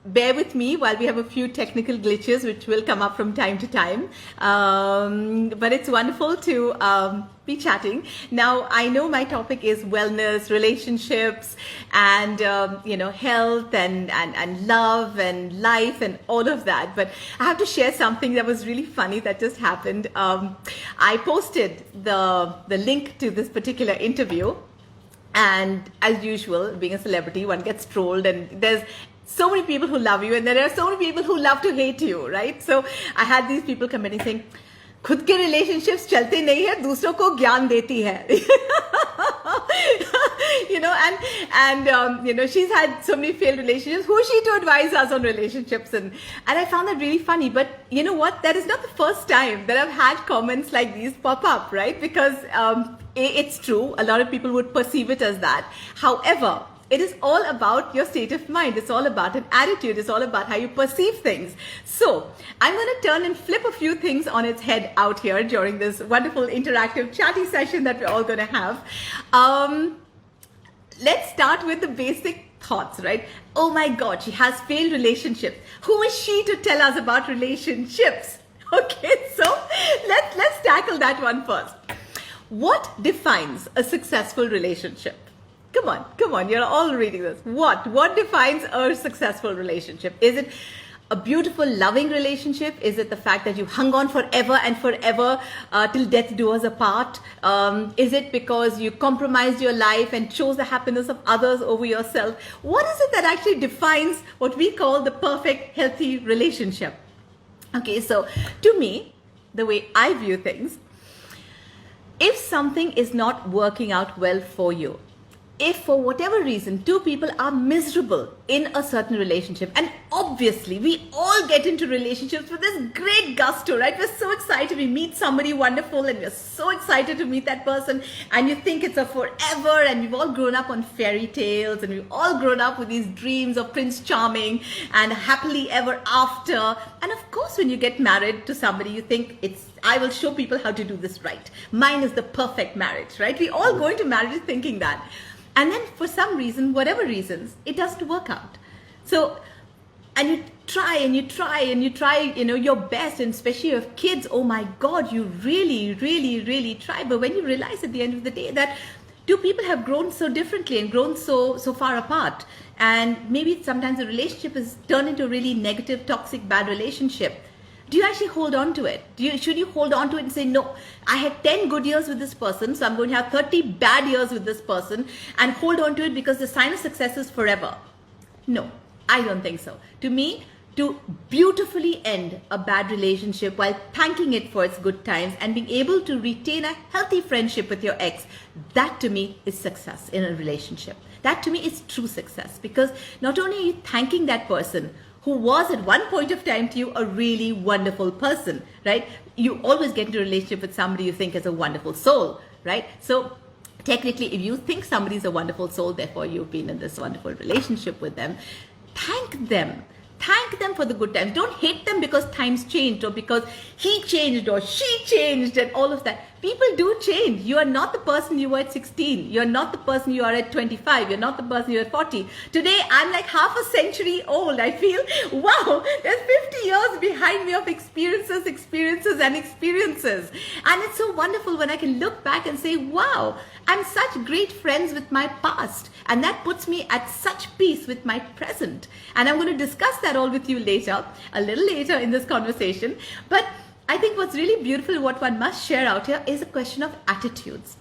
Bear with me while we have a few technical glitches which will come up from time to time. But it's wonderful to be chatting. Now, I know my topic is wellness, relationships, and health and love and life and all of that. But I have to share something that was really funny that just happened. I posted the link to this particular interview. And as usual, being a celebrity, one gets trolled, and there's so many people who love you, and there are so many people who love to hate you, right? So I had these people commenting saying, खुद के relationships चलते नहीं है, दूसरों को ज्ञान देती है. She's had so many failed relationships. Who is she to advise us on relationships? And I found that really funny. But you know what? That is not the first time that I've had comments like these pop up, right? Because it's true. A lot of people would perceive it as that. However, it is all about your state of mind. It's all about an attitude. It's all about how you perceive things. So I'm going to turn and flip a few things on its head out here during this wonderful interactive chatty session that we're all going to have. Let's start with the basic thoughts, right? Oh my God, she has failed relationships. Who is she to tell us about relationships? Okay, so let's tackle that one first. What defines a successful relationship? Come on, you're all reading this. What defines a successful relationship? Is it a beautiful, loving relationship? Is it the fact that you hung on forever and forever till death do us apart? Is it because you compromised your life and chose the happiness of others over yourself? What is it that actually defines what we call the perfect, healthy relationship? Okay, so to me, the way I view things, if something is not working out well for you, if for whatever reason two people are miserable in a certain relationship, and obviously we all get into relationships with this great gusto, right? We're so excited, we meet somebody wonderful and we're so excited to meet that person, and you think it's a forever, and we've all grown up on fairy tales, and we've all grown up with these dreams of Prince Charming and happily ever after. And of course, when you get married to somebody, you think I will show people how to do this right. Mine is the perfect marriage, right? We all go into marriage thinking that. And then for some reason, whatever reasons, it doesn't work out. So, and you try and you try and you try, your best, and especially if kids, oh my God, you really, really, really try. But when you realize at the end of the day that two people have grown so differently and grown so far apart, and maybe sometimes the relationship has turned into a really negative, toxic, bad relationship, do you actually hold on to it? Should you hold on to it and say, no, I had 10 good years with this person, so I'm going to have 30 bad years with this person, and hold on to it because the sign of success is forever? No, I don't think so. To me, to beautifully end a bad relationship while thanking it for its good times and being able to retain a healthy friendship with your ex, that to me is success in a relationship. That to me is true success, because not only are you thanking that person who was at one point of time to you a really wonderful person, right? You always get into a relationship with somebody you think is a wonderful soul, right? So technically, if you think somebody's a wonderful soul, therefore you've been in this wonderful relationship with them, thank them. Thank them for the good times. Don't hate them because times changed, or because he changed or she changed and all of that. People do change. You are not the person you were at 16. You're not the person you are at 25. You're not the person you're at 40. Today, I'm like half a century old. I feel, wow, there's 50 years behind me of experiences. And it's so wonderful when I can look back and say, wow, I'm such great friends with my past. And that puts me at such peace with my present. And I'm going to discuss that all with you later, a little later in this conversation. But I think what's really beautiful, what one must share out here, is a question of attitudes.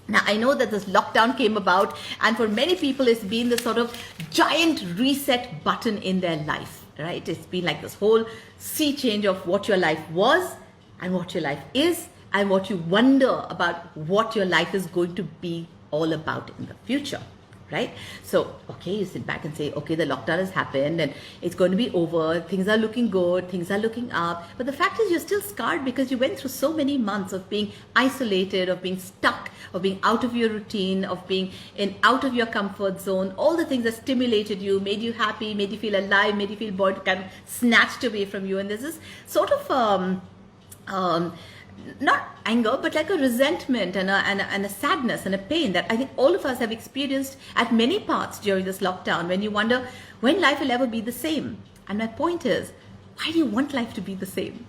Now, I know that this lockdown came about, and for many people, it's been the sort of giant reset button in their life, right? It's been like this whole sea change of what your life was and what your life is, and what you wonder about what your life is going to be all about in the future. Right? So, okay, you sit back and say, okay, the lockdown has happened and it's going to be over. Things are looking good. Things are looking up. But the fact is you're still scarred because you went through so many months of being isolated, of being stuck, of being out of your routine, of being out of your comfort zone. All the things that stimulated you, made you happy, made you feel alive, made you feel bored, kind of snatched away from you. And there's this sort of not anger, but like a resentment and a sadness and a pain that I think all of us have experienced at many parts during this lockdown, when you wonder when life will ever be the same. And my point is, why do you want life to be the same?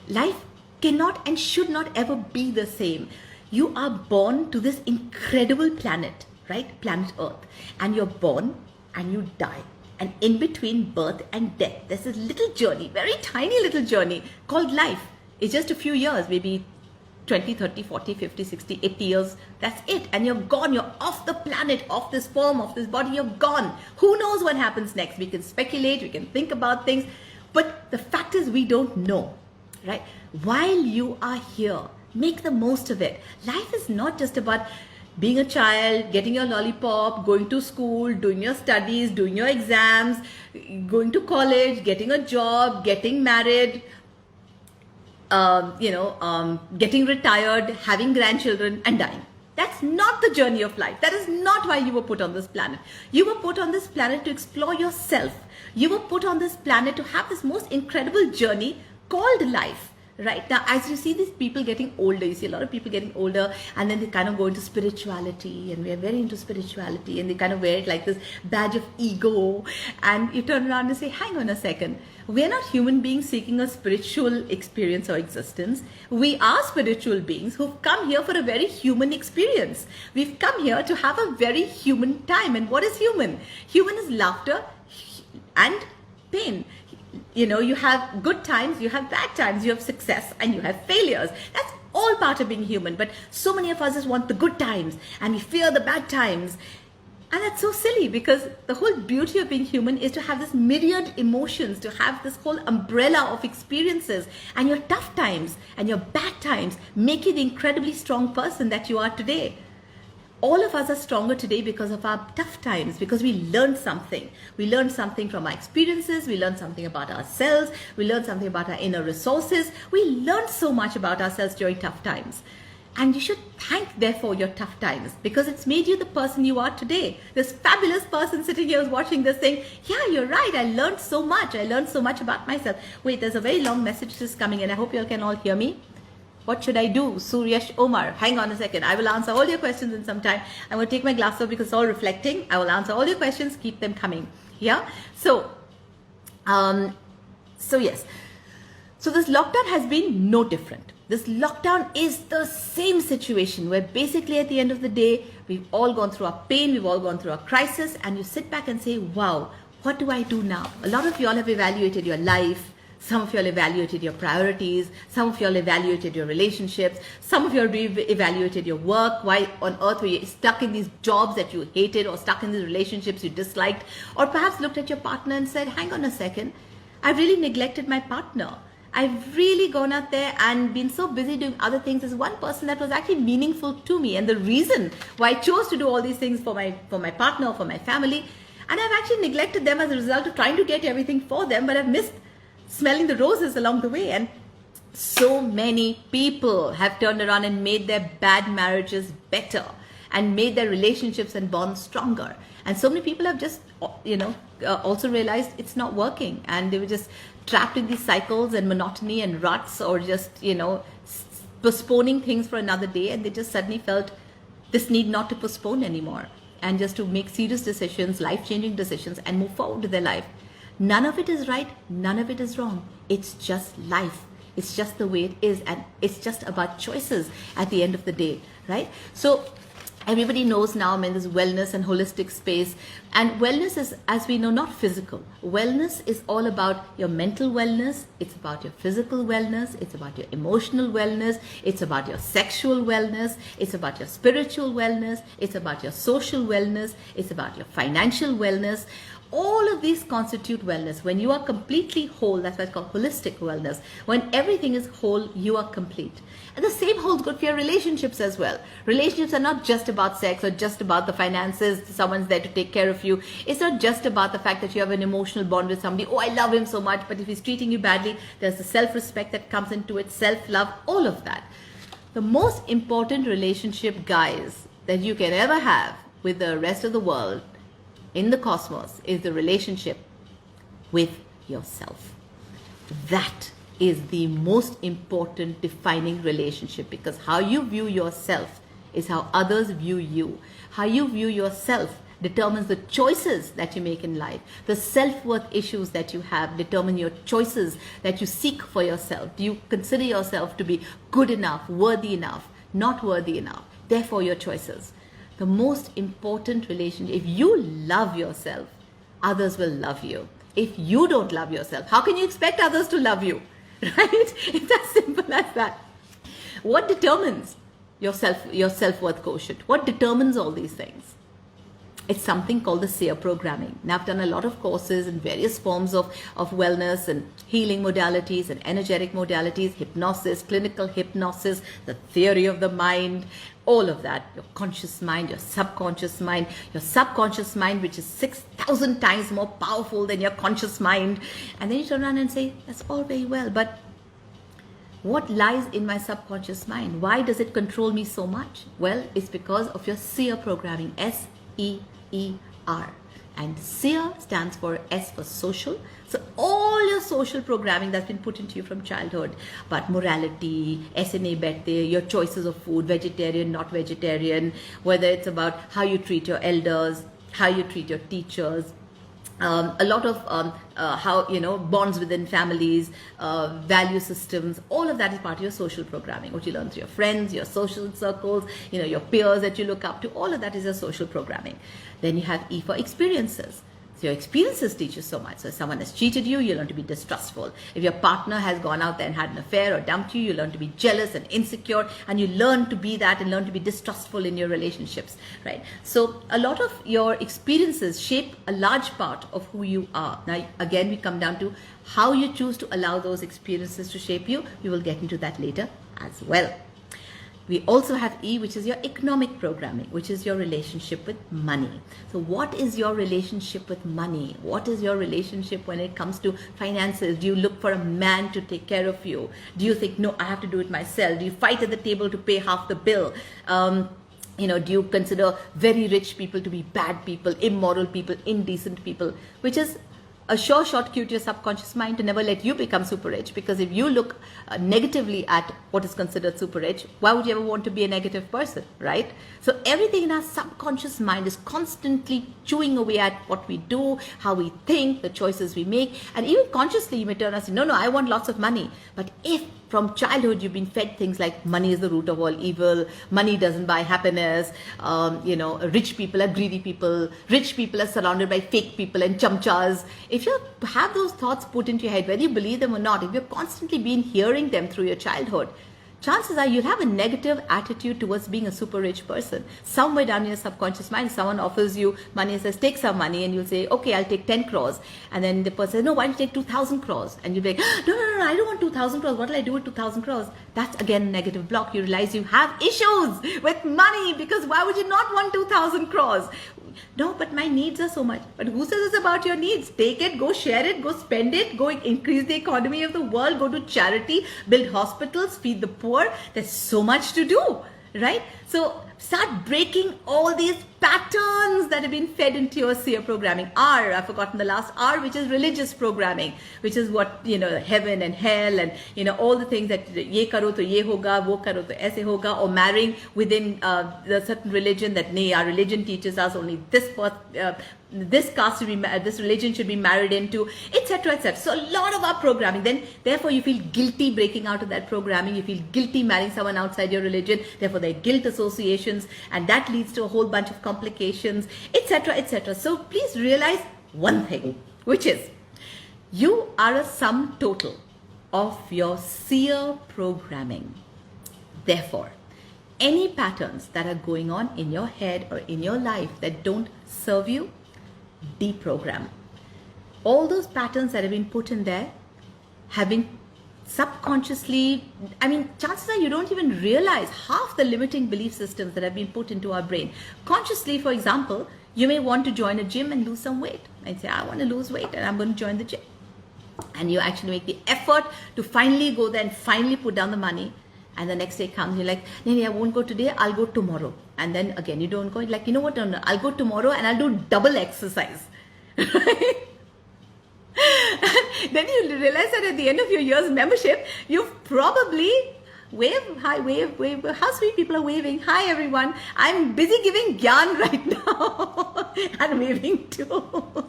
Life cannot and should not ever be the same. You are born to this incredible planet, right? Planet Earth. And you're born and you die. And in between birth and death, there's this little journey, very tiny little journey called life. It's just a few years, maybe 20, 30, 40, 50, 60, 80 years. That's it. And you're gone. You're off the planet, off this form, off this body. You're gone. Who knows what happens next? We can speculate. We can think about things. But the fact is, we don't know, right? While you are here, make the most of it. Life is not just about being a child, getting your lollipop, going to school, doing your studies, doing your exams, going to college, getting a job, getting married, getting retired, having grandchildren, and dying. That's not the journey of life. That is not why you were put on this planet. You were put on this planet to explore yourself. You were put on this planet to have this most incredible journey called life. Right now, as you see these people getting older, you see a lot of people getting older, and then they kind of go into spirituality, and we are very into spirituality, and they kind of wear it like this badge of ego. And you turn around and say, hang on a second, we're not human beings seeking a spiritual experience or existence. We are spiritual beings who've come here for a very human experience. We've come here to have a very human time. And what is human? Human is laughter and pain. You have good times, you have bad times, you have success, and you have failures. That's all part of being human. But so many of us just want the good times, and we fear the bad times. And that's so silly, because the whole beauty of being human is to have this myriad emotions, to have this whole umbrella of experiences. And your tough times and your bad times make you the incredibly strong person that you are today. All of us are stronger today because of our tough times, because we learned something. We learned something from our experiences. We learned something about ourselves. We learned something about our inner resources. We learned so much about ourselves during tough times. And you should thank, therefore, your tough times, because it's made you the person you are today. This fabulous person sitting here is watching this saying, yeah, you're right. I learned so much. I learned so much about myself. Wait, there's a very long message that's coming in. I hope you all can all hear me. What should I do? Suryash Omar. Hang on a second. I will answer all your questions in some time. I'm going to take my glass off because it's all reflecting. I will answer all your questions. Keep them coming. Yeah. So yes. So this lockdown has been no different. This lockdown is the same situation where basically at the end of the day, we've all gone through our pain. We've all gone through our crisis, and you sit back and say, wow, what do I do now? A lot of you all have evaluated your life. Some of you all evaluated your priorities. Some of you all evaluated your relationships. Some of you all evaluated your work. Why on earth were you stuck in these jobs that you hated, or stuck in these relationships you disliked? Or perhaps looked at your partner and said, hang on a second, I've really neglected my partner. I've really gone out there and been so busy doing other things as one person that was actually meaningful to me. And the reason why I chose to do all these things for my partner or for my family, and I've actually neglected them as a result of trying to get everything for them, but I've missed smelling the roses along the way. And so many people have turned around and made their bad marriages better and made their relationships and bonds stronger. And so many people have just, also realized it's not working, and they were just trapped in these cycles and monotony and ruts, or just, postponing things for another day. And they just suddenly felt this need not to postpone anymore, and just to make serious decisions, life-changing decisions, and move forward with their life. None of it is right. None of it is wrong. It's just life. It's just the way it is. And it's just about choices at the end of the day, right? So everybody knows now I'm in this wellness and holistic space. And wellness is, as we know, not physical. Wellness is all about your mental wellness. It's about your physical wellness. It's about your emotional wellness. It's about your sexual wellness. It's about your spiritual wellness. It's about your social wellness. It's about your financial wellness. All of these constitute wellness. When you are completely whole, that's why it's called holistic wellness. When everything is whole, you are complete. And the same holds good for your relationships as well. Relationships are not just about sex or just about the finances. Someone's there to take care of you. It's not just about the fact that you have an emotional bond with somebody. Oh, I love him so much. But if he's treating you badly, there's the self-respect that comes into it, self-love, all of that. The most important relationship, guys, that you can ever have with the rest of the world in the cosmos is the relationship with yourself. That is the most important defining relationship, because how you view yourself is how others view you. How you view yourself determines the choices that you make in life. The self-worth issues that you have determine your choices that you seek for yourself. Do you consider yourself to be good enough, worthy enough, not worthy enough? Therefore, your choices. The most important relationship, if you love yourself, others will love you. If you don't love yourself, how can you expect others to love you? Right? It's as simple as that. What determines your self-worth quotient? What determines all these things? It's something called the SEER programming. Now, I've done a lot of courses in various forms of wellness and healing modalities and energetic modalities, hypnosis, clinical hypnosis, the theory of the mind, all of that. Your conscious mind, your subconscious mind, which is 6,000 times more powerful than your conscious mind. And then you turn around and say, that's all very well, but what lies in my subconscious mind? Why does it control me so much? Well, it's because of your SEER programming, SEER. And SEER stands for S for social. So all your social programming that's been put into you from childhood, but morality, SNA bete, your choices of food, vegetarian, not vegetarian, whether it's about how you treat your elders, how you treat your teachers, a lot of how, bonds within families, value systems, all of that is part of your social programming, what you learn through your friends, your social circles, your peers that you look up to. All of that is your social programming. Then you have E for experiences. So your experiences teach you so much. So if someone has cheated you, you learn to be distrustful. If your partner has gone out there and had an affair or dumped you, you learn to be jealous and insecure, and you learn to be that and learn to be distrustful in your relationships, right? So a lot of your experiences shape a large part of who you are. Now, again, we come down to how you choose to allow those experiences to shape you. We will get into that later as well. We also have E, which is your economic programming, which is your relationship with money. So what is your relationship with money? What is your relationship when it comes to finances? Do you look for a man to take care of you? Do you think, no, I have to do it myself? Do you fight at the table to pay half the bill? Do you consider very rich people to be bad people, immoral people, indecent people, which is a sure shortcut to your subconscious mind to never let you become super rich. Because if you look negatively at what is considered super rich, why would you ever want to be a negative person, right? So everything in our subconscious mind is constantly chewing away at what we do, how we think, the choices we make. And even consciously you may turn and say, no, I want lots of money. But if from childhood you've been fed things like money is the root of all evil, money doesn't buy happiness, rich people are greedy people, rich people are surrounded by fake people and chamchas. If you have those thoughts put into your head, whether you believe them or not, if you've constantly been hearing them through your childhood, chances are you'll have a negative attitude towards being a super rich person. Somewhere down in your subconscious mind, someone offers you money and says, take some money, and you'll say, okay, I'll take 10 crores. And then the person says, no, why don't you take 2,000 crores? And you'll be like, no, I don't want 2,000 crores. What will I do with 2,000 crores? That's again a negative block. You realize you have issues with money, because why would you not want 2,000 crores? No, but my needs are so much. But who says it's about your needs? Take it, go share it, go spend it, go increase the economy of the world, go to charity, build hospitals, feed the poor. There's so much to do, right? So start breaking all these patterns that have been fed into your SEER programming. R, I've forgotten the last R, which is religious programming, which is what, heaven and hell and, all the things that ye karo to ye hoga, wo karo to aise hoga, or marrying within the certain religion that, nay, our religion teaches us only this caste should be, this religion should be married into, etc., etc. So a lot of our programming, then therefore you feel guilty breaking out of that programming, you feel guilty marrying someone outside your religion, therefore there are guilt associations, and that leads to a whole bunch of complications, etc., etc. So please realize one thing, which is you are a sum total of your SEER programming. Therefore, any patterns that are going on in your head or in your life that don't serve you, deprogram. All those patterns that have been put in there have been subconsciously, chances are you don't even realize half the limiting belief systems that have been put into our brain. Consciously, for example, you may want to join a gym and lose some weight and say, I want to lose weight and I'm going to join the gym. And you actually make the effort to finally go there and finally put down the money. And the next day comes, you're like, no, I won't go today, I'll go tomorrow. And then again, you don't go, like, you know what, no, I'll go tomorrow and I'll do double exercise. Then you realize that at the end of your year's membership, you've probably wave, hi, wave. How sweet people are waving. Hi, everyone. I'm busy giving gyan right now and waving too.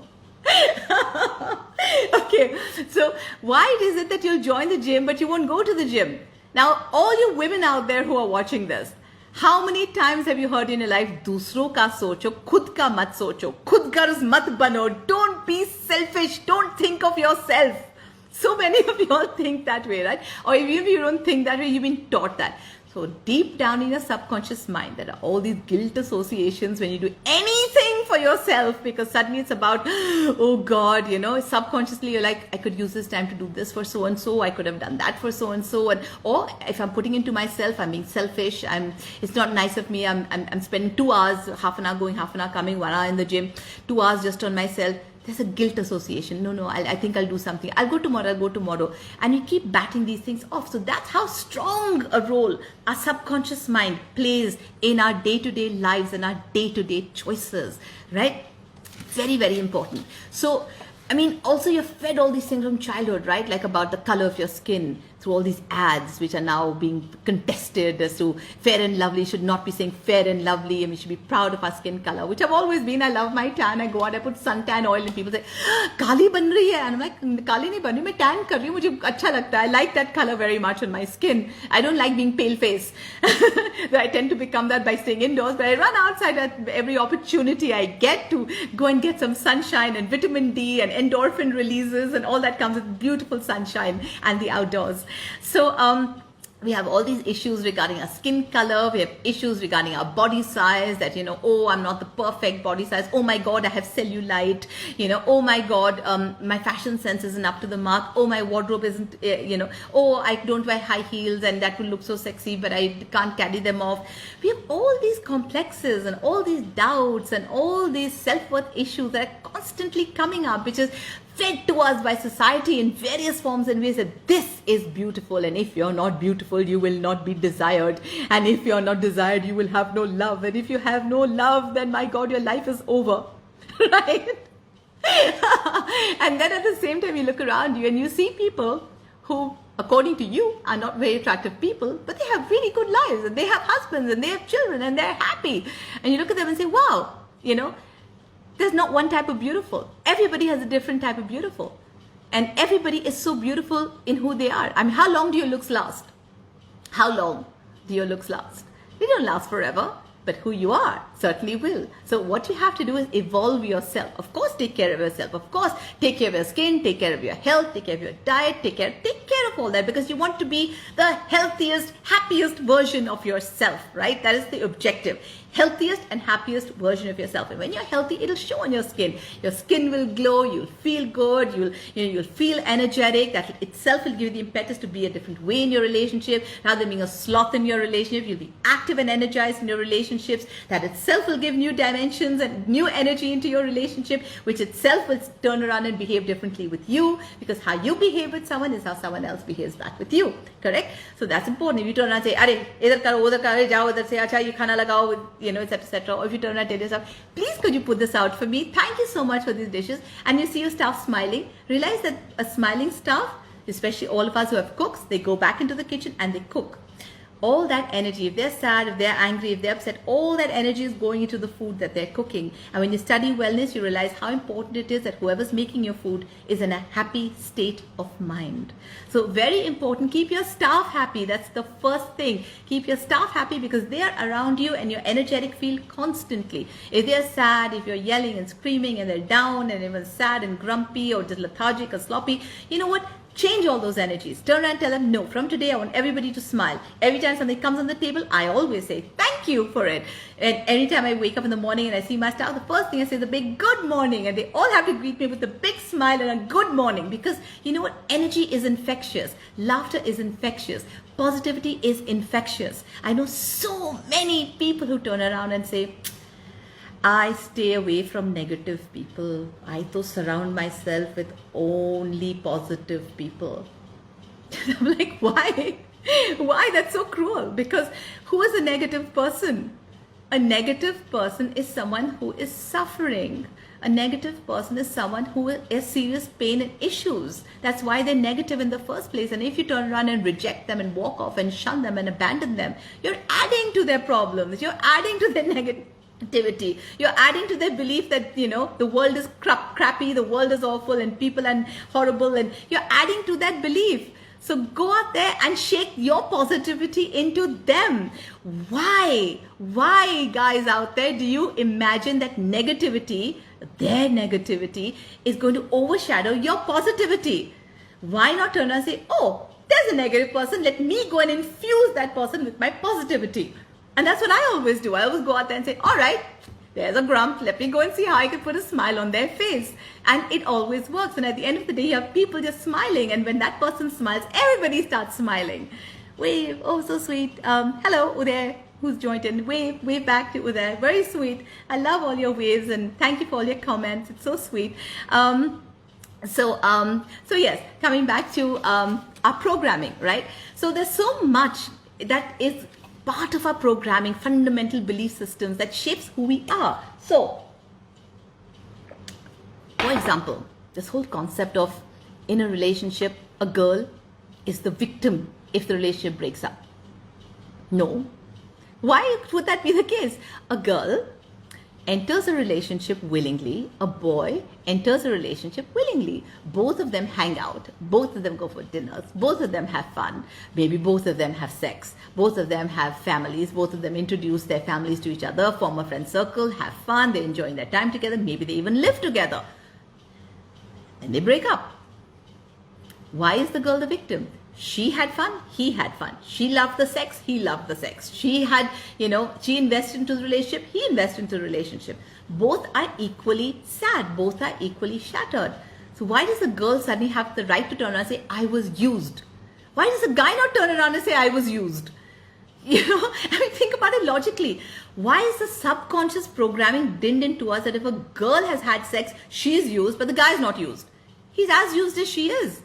Okay, so why is it that you'll join the gym but you won't go to the gym? Now, all you women out there who are watching this, how many times have you heard in your life, दूसरों का सोचो, खुद का मत सोचो, खुद गर्ज मत बनो, don't be selfish, don't think of yourself. So many of you all think that way, right? Or even if you don't think that way, you've been taught that. So deep down in your subconscious mind, there are all these guilt associations when you do anything for yourself, because suddenly it's about, oh God, subconsciously you're like, I could use this time to do this for so and so, I could have done that for so and so, and or if I'm putting into myself, I'm being selfish, it's not nice of me, I'm spending 2 hours, half an hour going, half an hour coming, 1 hour in the gym, 2 hours just on myself. There's a guilt association. No, I think I'll do something. I'll go tomorrow. And you keep batting these things off. So that's how strong a role our subconscious mind plays in our day-to-day lives and our day-to-day choices, right? Very, very important. So, also you're fed all these things from childhood, right? Like about the color of your skin through all these ads, which are now being contested as to Fair and Lovely should not be saying Fair and Lovely, and we should be proud of our skin color, which I've always been. I love my tan. I go out, I put suntan oil, and people say, Kali ban rahi hai. And I'm like, Kali nahi ban rahi, main tan kar rahi hu, mujhe acha lagta hai. I like that color very much on my skin. I don't like being pale face. I tend to become that by staying indoors, but I run outside at every opportunity I get to go and get some sunshine and vitamin D and endorphin releases and all that comes with beautiful sunshine and the outdoors. So we have all these issues regarding our skin color. We have issues regarding our body size, that, oh, I'm not the perfect body size. Oh my God, I have cellulite. Oh my God, my fashion sense isn't up to the mark. Oh, my wardrobe isn't, oh, I don't wear high heels and that will look so sexy, but I can't carry them off. We have all these complexes and all these doubts and all these self-worth issues that are constantly coming up, which is fed to us by society in various forms and ways that this is beautiful, and if you're not beautiful, you will not be desired, and if you're not desired, you will have no love, and if you have no love, then my God, your life is over, right? And then at the same time, you look around you and you see people who, according to you, are not very attractive people, but they have really good lives, and they have husbands, and they have children, and they're happy, and you look at them and say, wow, there's not one type of beautiful. Everybody has a different type of beautiful. And everybody is so beautiful in who they are. How long do your looks last? How long do your looks last? They don't last forever, but who you are certainly will. So what you have to do is evolve yourself. Of course, take care of yourself. Of course, take care of your skin, take care of your health, take care of your diet, take care of all that, because you want to be the healthiest, happiest version of yourself, right? That is the objective. Healthiest and happiest version of yourself. And when you're healthy, it'll show on your skin. Your skin will glow, you'll feel good, you'll feel energetic. That itself will give you the impetus to be a different way in your relationship. Rather than being a sloth in your relationship, you'll be active and energized in your relationships. That itself will give new dimensions and new energy into your relationship, which itself will turn around and behave differently with you, because how you behave with someone is how someone else behaves back with you. Correct? So that's important. If you turn around and say, "Arey, idhar karo, udhar karo, jao udhar se, acha ye khana lagao," etc. Or if you turn around and tell yourself, "Please, could you put this out for me? Thank you so much for these dishes," and you see your staff smiling, realize that a smiling staff, especially all of us who have cooks, they go back into the kitchen and they cook. All that energy, if they're sad, if they're angry, if they're upset, all that energy is going into the food that they're cooking. And when you study wellness, you realize how important it is that whoever's making your food is in a happy state of mind. So very important, keep your staff happy. That's the first thing. Keep your staff happy, because they are around you and your energetic field constantly. If they're sad, if you're yelling and screaming and they're down and even sad and grumpy or just lethargic or sloppy, you know what? Change all those energies. Turn around and tell them, no, from today I want everybody to smile. Every time something comes on the table, I always say thank you for it. And anytime I wake up in the morning and I see my staff, the first thing I say is a big good morning. And they all have to greet me with a big smile and a good morning. Because you know what? Energy is infectious. Laughter is infectious. Positivity is infectious. I know so many people who turn around and say, I stay away from negative people. I to surround myself with only positive people. I'm like, why? Why? That's so cruel. Because who is a negative person? A negative person is someone who is suffering. A negative person is someone who has serious pain and issues. That's why they're negative in the first place. And if you turn around and reject them and walk off and shun them and abandon them, you're adding to their problems. You're adding to their negativity. You're adding to their belief that, the world is crappy, the world is awful, and people are horrible. And you're adding to that belief. So go out there and shake your positivity into them. Why? Why, guys out there, do you imagine that negativity, their negativity, is going to overshadow your positivity? Why not turn and say, oh, there's a negative person. Let me go and infuse that person with my positivity. And that's what I always do. I always go out there and say, all right, there's a grump. Let me go and see how I can put a smile on their face. And it always works. And at the end of the day, you have people just smiling. And when that person smiles, everybody starts smiling. Wave. Oh, so sweet. Hello, Uday, who's joined in. Wave back to Uday. Very sweet. I love all your waves. And thank you for all your comments. It's so sweet. So yes, coming back to our programming, right? So there's so much that is part of our programming, fundamental belief systems that shapes who we are. So, for example, this whole concept of in a relationship, a girl is the victim if the relationship breaks up. No. Why would that be the case? A girl enters a relationship willingly, a boy enters a relationship willingly. Both of them hang out, both of them go for dinners, both of them have fun, maybe both of them have sex, both of them have families, both of them introduce their families to each other, form a friend circle, have fun, they're enjoying their time together, maybe they even live together. And they break up. Why is the girl the victim? She had fun, he had fun. She loved the sex, he loved the sex. She had, she invested into the relationship, he invested into the relationship. Both are equally sad, both are equally shattered. So why does the girl suddenly have the right to turn around and say, I was used? Why does the guy not turn around and say, I was used? Think about it logically. Why is the subconscious programming dinned into us that if a girl has had sex, she is used, but the guy is not used? He's as used as she is.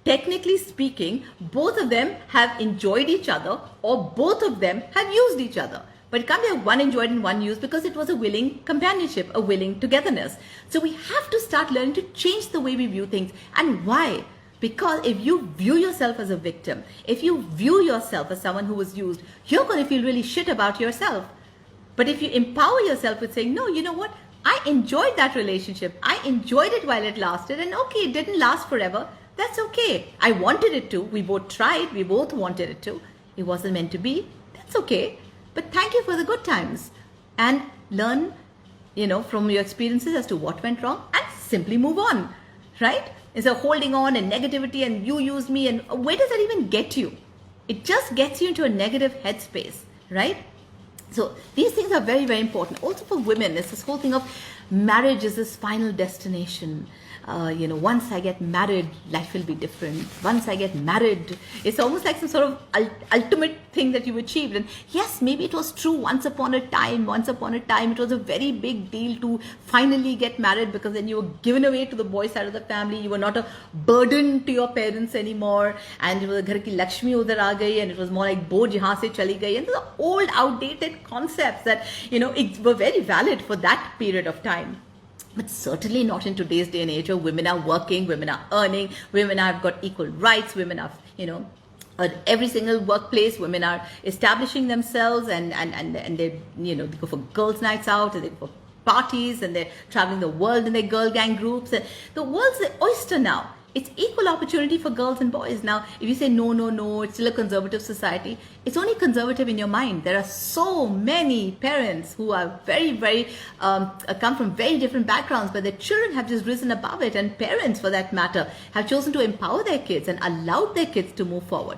Technically speaking, both of them have enjoyed each other, or both of them have used each other. But it can't be one enjoyed and one used, because it was a willing companionship, a willing togetherness. So we have to start learning to change the way we view things. And why? Because if you view yourself as a victim, if you view yourself as someone who was used, you're going to feel really shit about yourself. But if you empower yourself with saying, no, you know what? I enjoyed that relationship. I enjoyed it while it lasted. And okay, it didn't last forever. That's okay. I wanted it to. We both tried. We both wanted it to. It wasn't meant to be. That's okay. But thank you for the good times. And learn, from your experiences as to what went wrong and simply move on, right? Instead of holding on and negativity and you used me, and where does that even get you? It just gets you into a negative headspace, right? So these things are very, very important. Also for women, it's this whole thing of marriage is this final destination. Once I get married, life will be different. Once I get married, it's almost like some sort of ultimate thing that you achieved. And yes, maybe it was true once upon a time, it was a very big deal to finally get married, because then you were given away to the boy side of the family. You were not a burden to your parents anymore. And it was ghar ki Lakshmi udhar aa gayi, and it was more like bo jahan se chali gayi. And those are old, outdated concepts that, it were very valid for that period of time. But certainly not in today's day and age where women are working, women are earning, women have got equal rights, women are, at every single workplace, women are establishing themselves, and they, they go for girls' nights out, and they go for parties, and they're traveling the world in their girl gang groups. And the world's an oyster now. It's equal opportunity for girls and boys. Now, if you say no, it's still a conservative society, it's only conservative in your mind. There are so many parents who are very, very, come from very different backgrounds, but their children have just risen above it. And parents, for that matter, have chosen to empower their kids and allowed their kids to move forward.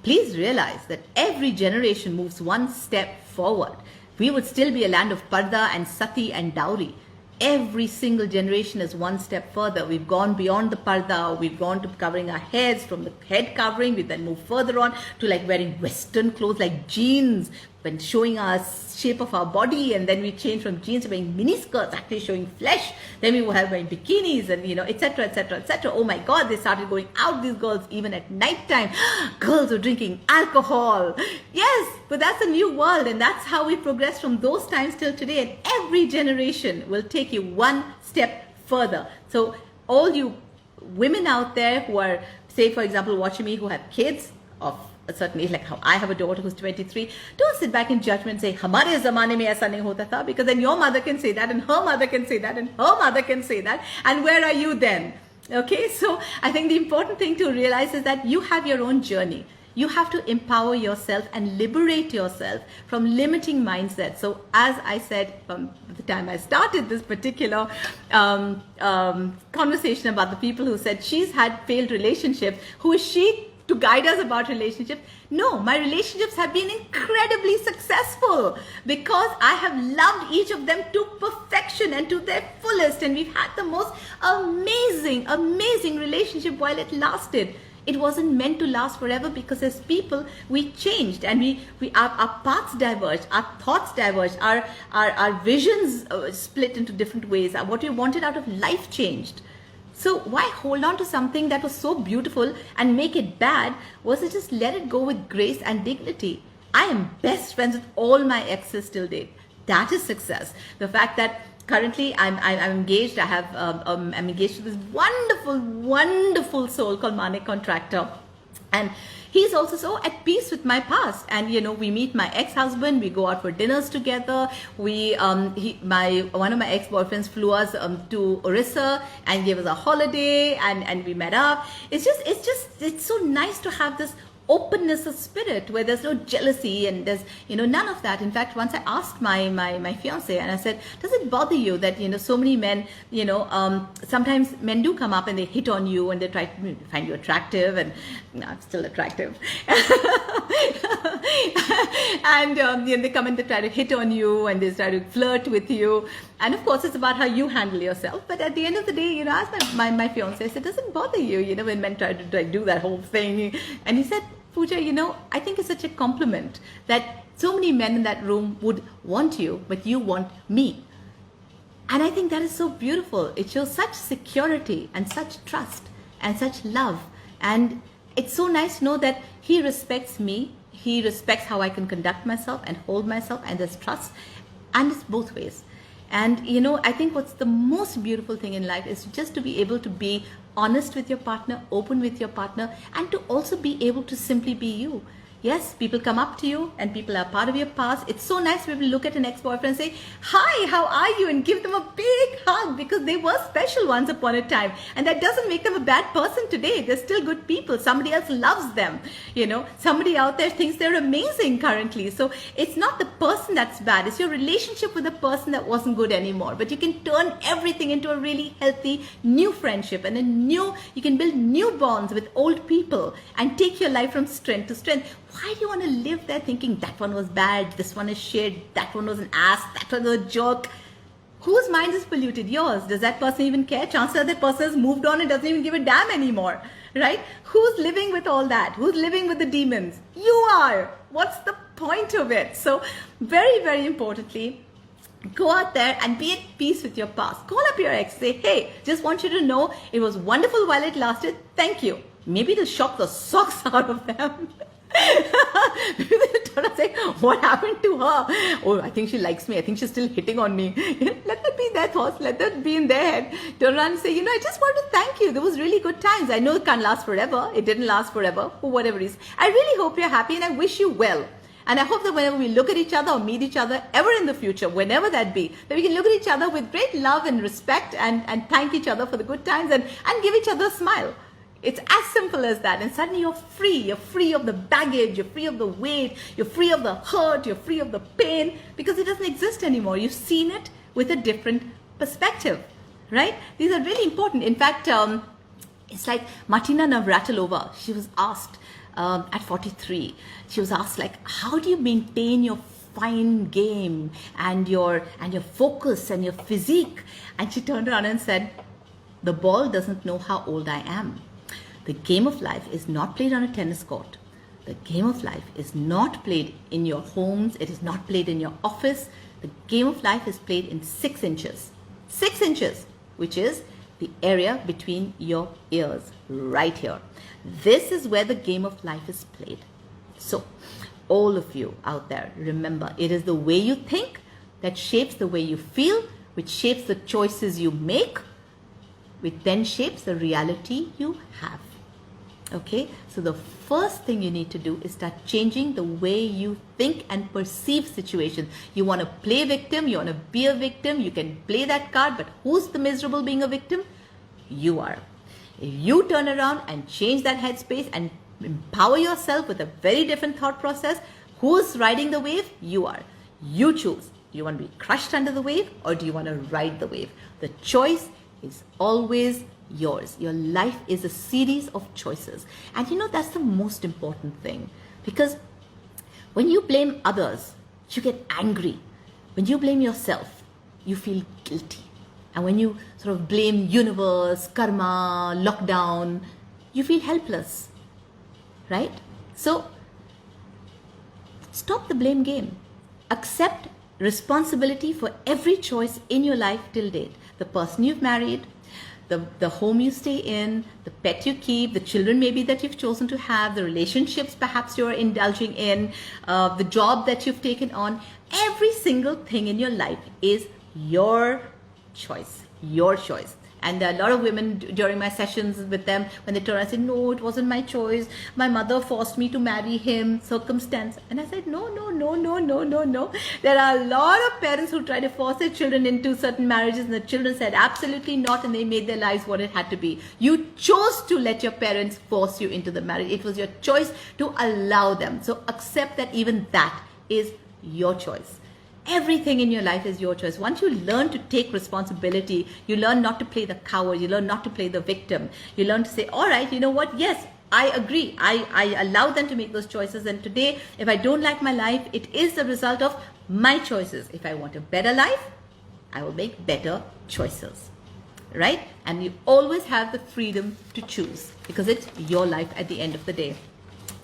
Please realize that every generation moves one step forward. We would still be a land of parda and sati and dowry. Every single generation is one step further. We've gone beyond the parda. We've gone to covering our heads. From the head covering, we then move further on to like wearing Western clothes like jeans, when showing us shape of our body, and then we change from jeans to wearing mini skirts, actually showing flesh. Then we were wearing bikinis and, etc., etc., etc. Oh my God, they started going out, these girls, even at night time. Girls were drinking alcohol. Yes, but that's a new world, and that's how we progress from those times till today. And every generation will take you one step further. So all you women out there who are, say for example, watching me, who have kids of a certain age, like how I have a daughter who's 23, don't sit back in judgment and say, "Hamare zamane mein aisa nahi hota tha," because then your mother can say that, and her mother can say that, and her mother can say that, and where are you then? Okay, so I think the important thing to realize is that you have your own journey. You have to empower yourself and liberate yourself from limiting mindsets. So as I said from the time I started this particular conversation about the people who said she's had failed relationships, who is she to guide us about relationships? No, my relationships have been incredibly successful because I have loved each of them to perfection and to their fullest, and we've had the most amazing, amazing relationship while it lasted. It wasn't meant to last forever because as people, we changed, and our paths diverged, our thoughts diverged, our visions split into different ways. What we wanted out of life changed. So why hold on to something that was so beautiful and make it bad versus just let it go with grace and dignity? I am best friends with all my exes till date. That is success. The fact that currently I'm engaged. I'm engaged to this wonderful, wonderful soul called Manik Contractor, and he's also so at peace with my past. And we meet my ex-husband, we go out for dinners together. One of my ex-boyfriends flew us to Orissa and gave us a holiday, and we met up. It's so nice to have this openness of spirit where there's no jealousy and there's none of that. In fact, once I asked my fiance, and I said, does it bother you that so many men, sometimes men do come up and they hit on you and they try to find you attractive, and I'm still attractive and they come and they try to hit on you and they try to flirt with you, and of course it's about how you handle yourself. But at the end of the day, I asked my fiance, I said, does it bother you when men try to do that whole thing? And he said, Pooja, I think it's such a compliment that so many men in that room would want you, but you want me. And I think that is so beautiful. It shows such security and such trust and such love. And it's so nice to know that he respects me. He respects how I can conduct myself and hold myself, and there's trust. And it's both ways. And I think what's the most beautiful thing in life is just to be able to be honest with your partner, open with your partner, and to also be able to simply be you. Yes, people come up to you and people are part of your past. It's so nice to be able to look at an ex-boyfriend and say, hi, how are you? And give them a big hug because they were special once upon a time. And that doesn't make them a bad person today. They're still good people. Somebody else loves them. Somebody out there thinks they're amazing currently. So it's not the person that's bad. It's your relationship with the person that wasn't good anymore. But you can turn everything into a really healthy new friendship, and you can build new bonds with old people and take your life from strength to strength. Why do you want to live there thinking that one was bad, this one is shit, that one was an ass, that one was a joke? Whose mind is polluted? Yours. Does that person even care? Chances are that person has moved on and doesn't even give a damn anymore, right? Who's living with all that? Who's living with the demons? You are. What's the point of it? So very, very importantly, go out there and be at peace with your past. Call up your ex, say, hey, just want you to know it was wonderful while it lasted. Thank you. Maybe it'll shock the socks out of them. Maybe they'll turn and say, what happened to her? Oh, I think she likes me. I think she's still hitting on me. Let that be their thoughts. Let that be in their head. Turn around and say, I just want to thank you. There was really good times. I know it can't last forever. It didn't last forever for whatever reason. I really hope you're happy and I wish you well. And I hope that whenever we look at each other or meet each other ever in the future, whenever that be, that we can look at each other with great love and respect and thank each other for the good times and give each other a smile. It's as simple as that. And suddenly you're free. You're free of the baggage. You're free of the weight. You're free of the hurt. You're free of the pain because it doesn't exist anymore. You've seen it with a different perspective, right? These are really important. In fact, it's like Martina Navratilova. She was asked at 43, she was asked how do you maintain your fine game and your focus and your physique? And she turned around and said, the ball doesn't know how old I am. The game of life is not played on a tennis court. The game of life is not played in your homes. It is not played in your office. The game of life is played in 6 inches. 6 inches, which is the area between your ears, right here. This is where the game of life is played. So, all of you out there, remember, it is the way you think that shapes the way you feel, which shapes the choices you make, which then shapes the reality you have. Okay, so the first thing you need to do is start changing the way you think and perceive situations. You want to play victim, you want to be a victim, you can play that card, but who's the miserable being a victim? You are. If you turn around and change that headspace and empower yourself with a very different thought process, who's riding the wave? You are. You choose. Do you want to be crushed under the wave, or do you want to ride the wave? The choice is always yours. Your life is a series of choices. And that's the most important thing, because when you blame others, you get angry. When you blame yourself, you feel guilty. And when you sort of blame universe, karma, lockdown, you feel helpless, right? So stop the blame game. Accept responsibility for every choice in your life till date. The person you've married, the home you stay in, the pet you keep, the children maybe that you've chosen to have, the relationships perhaps you're indulging in, the job that you've taken on. Every single thing in your life is your choice, your choice. And there are a lot of women during my sessions with them, when they turn, I say, no, it wasn't my choice. My mother forced me to marry him, circumstance. And I said, no. There are a lot of parents who try to force their children into certain marriages, and the children said absolutely not, and they made their lives what it had to be. You chose to let your parents force you into the marriage. It was your choice to allow them. So accept that even that is your choice. Everything in your life is your choice. Once you learn to take responsibility, you learn not to play the coward, you learn not to play the victim. You learn to say, all right, you know what? Yes, I agree. I allow them to make those choices. And today, if I don't like my life, it is the result of my choices. If I want a better life, I will make better choices, right? And you always have the freedom to choose, because it's your life at the end of the day.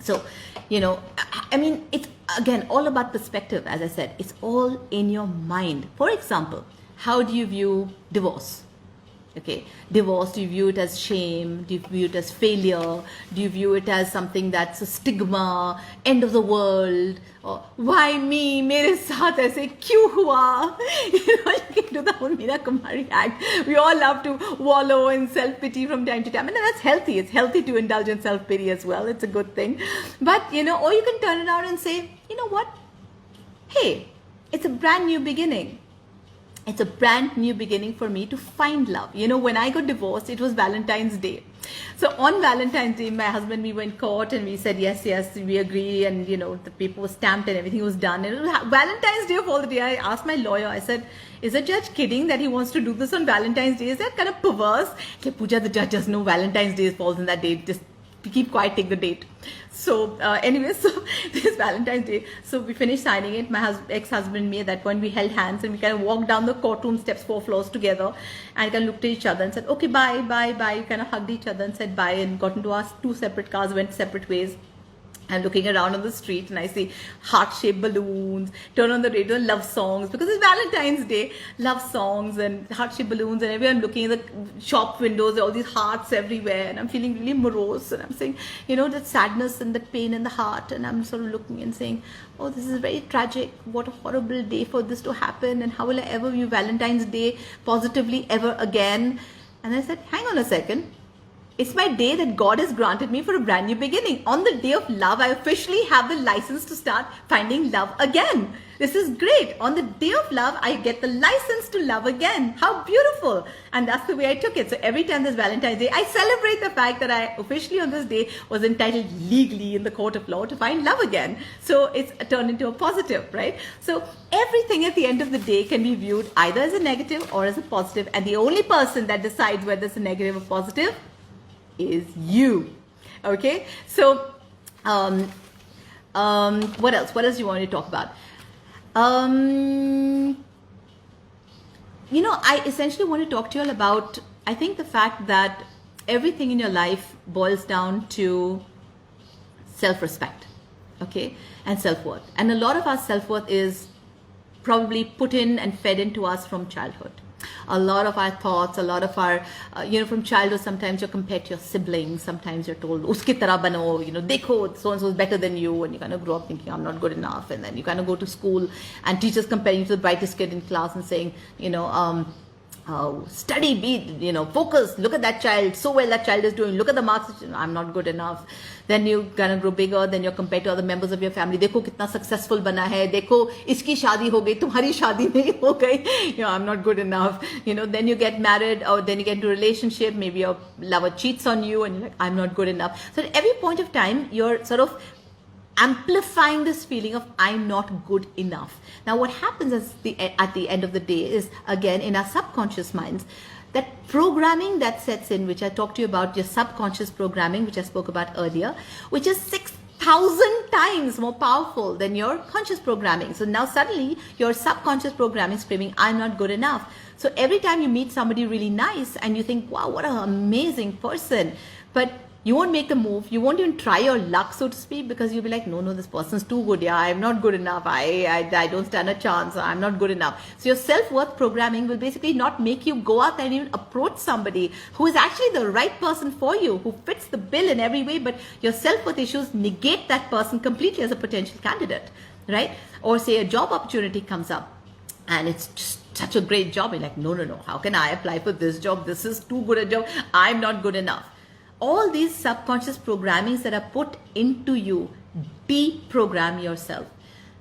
So, I mean, it's again all about perspective. As I said, it's all in your mind. For example, how do you view divorce? Okay, divorce, do you view it as shame? Do you view it as failure? Do you view it as something that's a stigma, end of the world? Or why me? Mere saath aise kyun hua? You can do the whole Meera Kumari act. We all love to wallow in self-pity from time to time. And that's healthy. It's healthy to indulge in self-pity as well. It's a good thing. But, or you can turn it around and say, you know what? Hey, it's a brand new beginning. It's a brand new beginning for me to find love. When I got divorced, it was Valentine's Day. So on Valentine's Day, my husband, we went court and we said, yes, we agree. And, the paper was stamped and everything was done. And it was Valentine's Day of all the day. I asked my lawyer, I said, is the judge kidding that he wants to do this on Valentine's Day? Is that kind of perverse? Like, Pooja, the judge doesn't know Valentine's Day falls in that date. Just keep quiet, take the date. So so this Valentine's Day, so we finished signing it. My ex-husband and me, at that point, we held hands and we kind of walked down the courtroom steps, 4 floors together, and kind of looked at each other and said, okay, bye. We kind of hugged each other and said bye, and got into our 2 separate cars, went separate ways. I'm looking around on the street and I see heart-shaped balloons, turn on the radio, love songs, because it's Valentine's Day, love songs and heart-shaped balloons, and everywhere I'm looking at the shop windows, all these hearts everywhere, and I'm feeling really morose, and I'm saying, that sadness and that pain in the heart, and I'm sort of looking and saying, oh, this is very tragic, what a horrible day for this to happen, and how will I ever view Valentine's Day positively ever again? And I said, hang on a second. It's my day that God has granted me for a brand new beginning. On the day of love, I officially have the license to start finding love again. This is great. On the day of love, I get the license to love again. How beautiful. And that's the way I took it. So every time there's Valentine's Day, I celebrate the fact that I officially on this day was entitled legally in the court of law to find love again. So it's turned into a positive, right? So everything at the end of the day can be viewed either as a negative or as a positive. And the only person that decides whether it's a negative or positive is you. Okay, so what else do you want to talk about? I essentially want to talk to you all about, I think, the fact that everything in your life boils down to self-respect. okay, and self-worth. And a lot of our self-worth is probably put in and fed into us from childhood. A lot of our thoughts, a lot of our, from childhood, sometimes you're compared to your siblings. Sometimes you're told, uski tarah bano, dekho, so-and-so is better than you. And you kind of grow up thinking, I'm not good enough. And then you kind of go to school and teachers comparing you to the brightest kid in class and saying, study, be, focus, look at that child, so well that child is doing, look at the marks, I'm not good enough. Then you kind of grow bigger, then you're compared to other members of your family, देखो कितना successful बना है, देखो इसकी शादी हो गई, तुम्हारी शादी नहीं हो गई, I'm not good enough. Then you get married, or then you get into a relationship, maybe your lover cheats on you and you're like, I'm not good enough. So at every point of time, you're sort of amplifying this feeling of I'm not good enough. Now what happens at the end of the day is, again, in our subconscious minds, that programming that sets in, which I talked to you about, your subconscious programming, which I spoke about earlier, which is 6,000 times more powerful than your conscious programming. So now suddenly your subconscious programming is screaming, I'm not good enough. So every time you meet somebody really nice and you think, wow, what an amazing person, but you won't make the move, you won't even try your luck, so to speak, because you'll be like, no, this person's too good, I'm not good enough, I don't stand a chance, I'm not good enough. So your self-worth programming will basically not make you go out and even approach somebody who is actually the right person for you, who fits the bill in every way, but your self-worth issues negate that person completely as a potential candidate, right? Or say a job opportunity comes up and it's just such a great job, you're like, no, how can I apply for this job? This is too good a job, I'm not good enough. All these subconscious programmings that are put into you, deprogram yourself.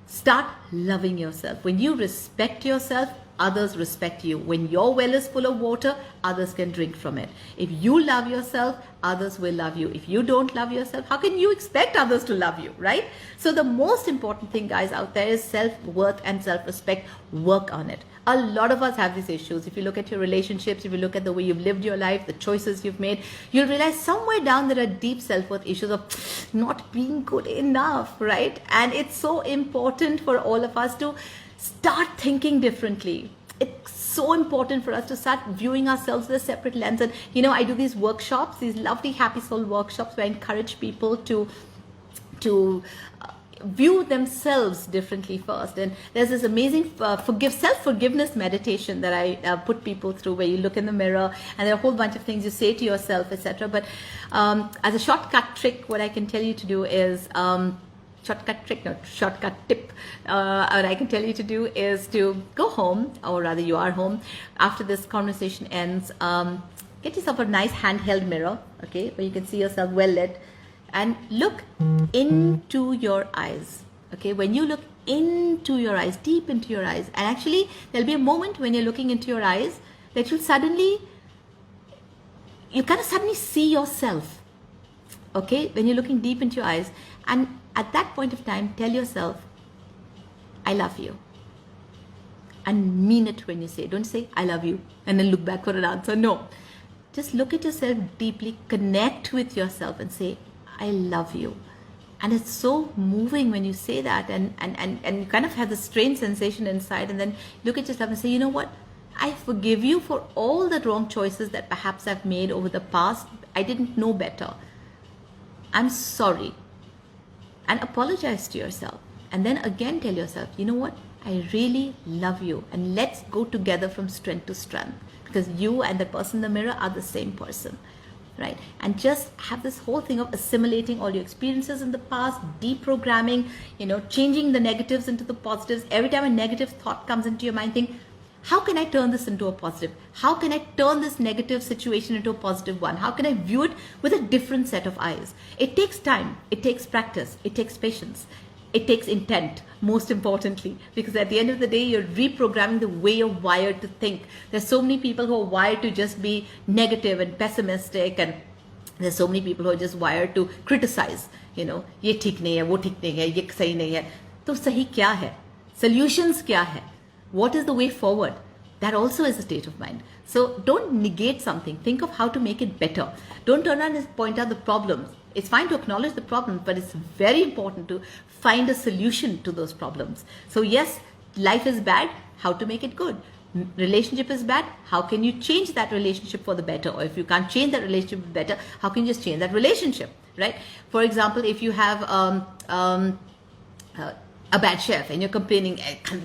Start loving yourself. When you respect yourself, others respect you. When your well is full of water, others can drink from it. If you love yourself, others will love you. If you don't love yourself, how can you expect others to love you, right? So the most important thing, guys, out there is self-worth and self-respect. Work on it. A lot of us have these issues. If you look at your relationships, if you look at the way you've lived your life, the choices you've made, you'll realize somewhere down there are deep self-worth issues of not being good enough, right? And it's so important for all of us to start thinking differently. It's so important for us to start viewing ourselves with a separate lens. And, I do these workshops, these lovely Happy Soul workshops, where I encourage people to view themselves differently first. And there's this amazing self-forgiveness meditation that I put people through, where you look in the mirror and there are a whole bunch of things you say to yourself, etc. But as a shortcut trick, what I can tell you to do is shortcut tip, what I can tell you to do is to go home, or rather you are home after this conversation ends. Get yourself a nice handheld mirror, okay, where you can see yourself well lit, and look into your eyes. Okay, when you look into your eyes, deep into your eyes, and actually there'll be a moment when you're looking into your eyes that you kind of suddenly see yourself. Okay, when you're looking deep into your eyes, and at that point of time, tell yourself, I love you. And mean it when you say it. Don't say, I love you, and then look back for an answer. No. Just look at yourself deeply, connect with yourself and say, I love you. And it's so moving when you say that, and you kind of have this strange sensation inside, and then look at yourself and say, you know what? I forgive you for all the wrong choices that perhaps I've made over the past. I didn't know better. I'm sorry. And apologize to yourself. And then again tell yourself, you know what? I really love you. And let's go together from strength to strength. Because you and the person in the mirror are the same person. Right? And just have this whole thing of assimilating all your experiences in the past, deprogramming, changing the negatives into the positives. Every time a negative thought comes into your mind, think, how can I turn this into a positive? How can I turn this negative situation into a positive one? How can I view it with a different set of eyes? It takes time. It takes practice. It takes patience. It takes intent, most importantly, because at the end of the day, you're reprogramming the way you're wired to think. There's so many people who are wired to just be negative and pessimistic, and there's so many people who are just wired to criticize. ये ठीक नहीं है, वो ठीक नहीं है, ये सही नहीं है. तो सही क्या है? Solutions क्या है? What is the way forward? That also is a state of mind. So don't negate something. Think of how to make it better. Don't turn around and point out the problems. It's fine to acknowledge the problem, but it's very important to find a solution to those problems. So yes, life is bad. How to make it good? Relationship is bad. How can you change that relationship for the better? Or if you can't change that relationship for better, how can you just change that relationship, right? For example, if you have a bad chef and you're complaining,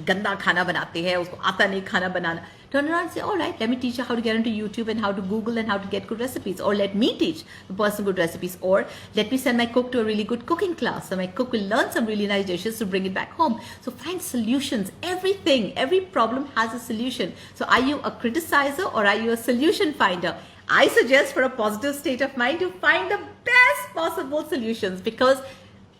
ganda khana banate hai, usko aata nahi khana banana. Turn around and say, all right, let me teach you how to get into YouTube and how to Google and how to get good recipes. Or let me teach the person good recipes. Or let me send my cook to a really good cooking class. So my cook will learn some really nice dishes to bring it back home. So find solutions. Everything, every problem has a solution. So are you a criticizer or are you a solution finder? I suggest for a positive state of mind to find the best possible solutions, because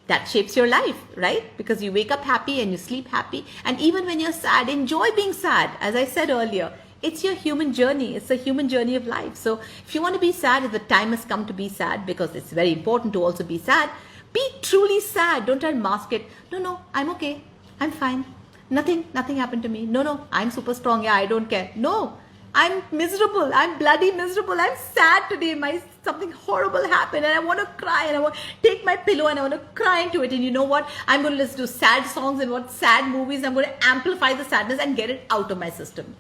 that shapes your life, right? Because you wake up happy and you sleep happy. And even when you're sad, enjoy being sad. As I said earlier, it's your human journey. It's the human journey of life. So if you want to be sad, if the time has come to be sad, because it's very important to also be sad, be truly sad. Don't try and mask it. No, I'm okay. I'm fine. Nothing happened to me. No, I'm super strong. Yeah, I don't care. No, I'm miserable. I'm bloody miserable. I'm sad today. Something horrible happened and I want to cry and I want to take my pillow and I want to cry into it. And you know what? I'm going to listen to sad songs and watch sad movies. I'm going to amplify the sadness and get it out of my system.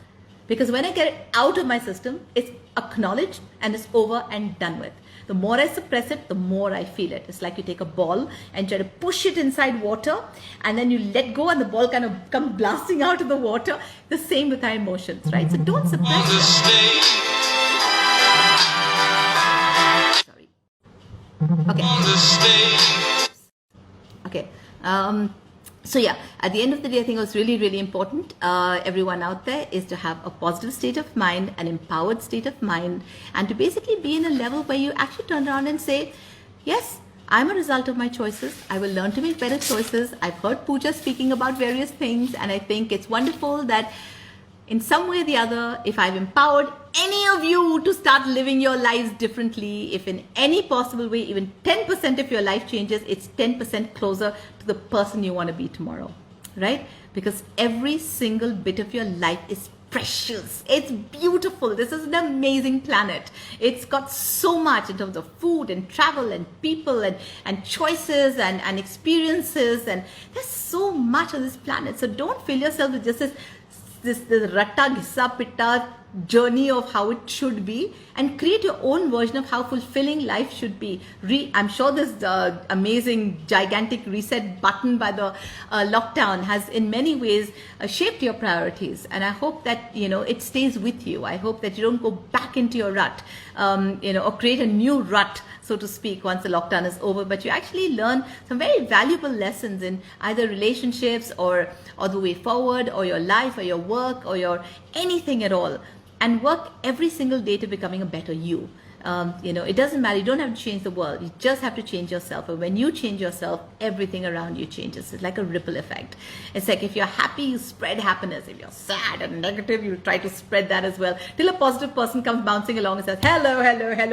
Because when I get it out of my system, it's acknowledged and it's over and done with. The more I suppress it, the more I feel it. It's like you take a ball and try to push it inside water and then you let go and the ball kind of comes blasting out of the water. The same with our emotions, right? So don't suppress them. Sorry. Okay. So yeah, at the end of the day, I think it was really important, everyone out there, is to have a positive state of mind, an empowered state of mind, and to basically be in a level where you actually turn around and say, yes, I'm a result of my choices. I will learn to make better choices. I've heard Pooja speaking about various things, and I think it's wonderful that in some way or the other, if I've empowered any of you to start living your lives differently, if in any possible way, even 10% of your life changes, it's 10% closer to the person you want to be tomorrow, right? Because every single bit of your life is precious. It's beautiful. This is an amazing planet. It's got so much in terms of food and travel and people and choices and experiences. And there's so much on this planet. So don't fill yourself with just this ratta gissa pitta journey of how it should be, and create your own version of how fulfilling life should be. I'm sure this amazing gigantic reset button by the lockdown has in many ways shaped your priorities, and I hope that it stays with you. I hope that you don't go back into your rut, or create a new rut, so to speak, once the lockdown is over, but you actually learn some very valuable lessons in either relationships or the way forward, or your life or your work or your anything at all, and work every single day to becoming a better you. It doesn't matter. You don't have to change the world. You just have to change yourself. And when you change yourself, everything around you changes. It's like a ripple effect. It's like if you're happy, you spread happiness. If you're sad and negative, you try to spread that as well. Till a positive person comes bouncing along and says, hello,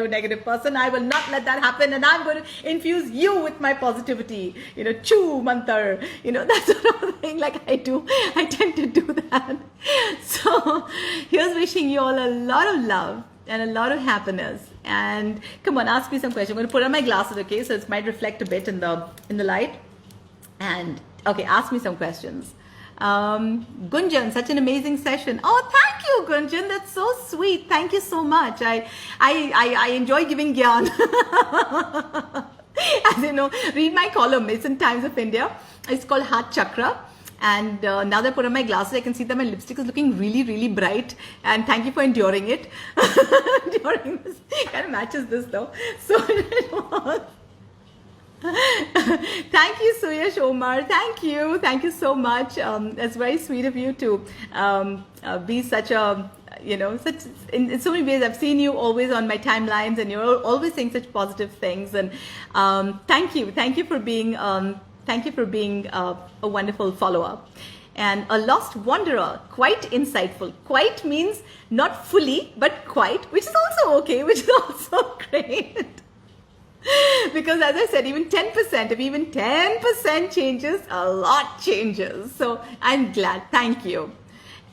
negative person. I will not let that happen. And I'm going to infuse you with my positivity. Choo mantar. That sort of thing like I do. I tend to do that. So here's wishing you all a lot of love and a lot of happiness. And come on, ask me some questions. I'm going to put on my glasses, okay? So it might reflect a bit in the light. And okay, ask me some questions. Gunjan, such an amazing session. Oh, thank you, Gunjan. That's so sweet. Thank you so much. I enjoy giving gyan. As you know, read my column. It's in Times of India. It's called Heart Chakra. And now that I put on my glasses, I can see that my lipstick is looking really bright. And thank you for enduring it. Enduring this. Kind of matches this though. So thank you, Suyash Omar. Thank you. Thank you so much. It's very sweet of you to be such a, such in so many ways. I've seen you always on my timelines and you're always saying such positive things. And thank you. Thank you for being a wonderful follower. And a lost wanderer, quite insightful. Quite means not fully, but quite, which is also okay, which is also great. Because as I said, even 10%, if even 10% changes, a lot changes. So I'm glad. Thank you.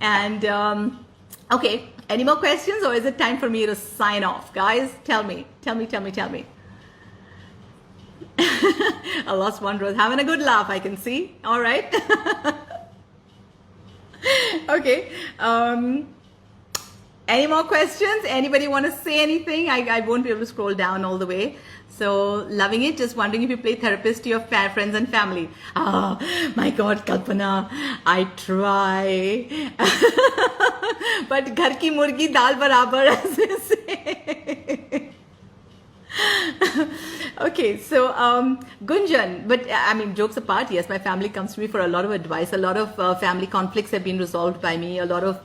And okay, any more questions, or is it time for me to sign off? Guys, tell me. A lost wanderer having a good laugh, I can see. All right. Okay. Any more questions? Anybody want to say anything? I won't be able to scroll down all the way. So loving it. Just wondering if you play therapist to your friends and family. Oh my God, Kalpana, I try. But ghar ki murgi dal barabar, as they say. Okay, so Gunjan, but I mean, jokes apart, yes, my family comes to me for a lot of advice. A lot of family conflicts have been resolved by me. A lot of,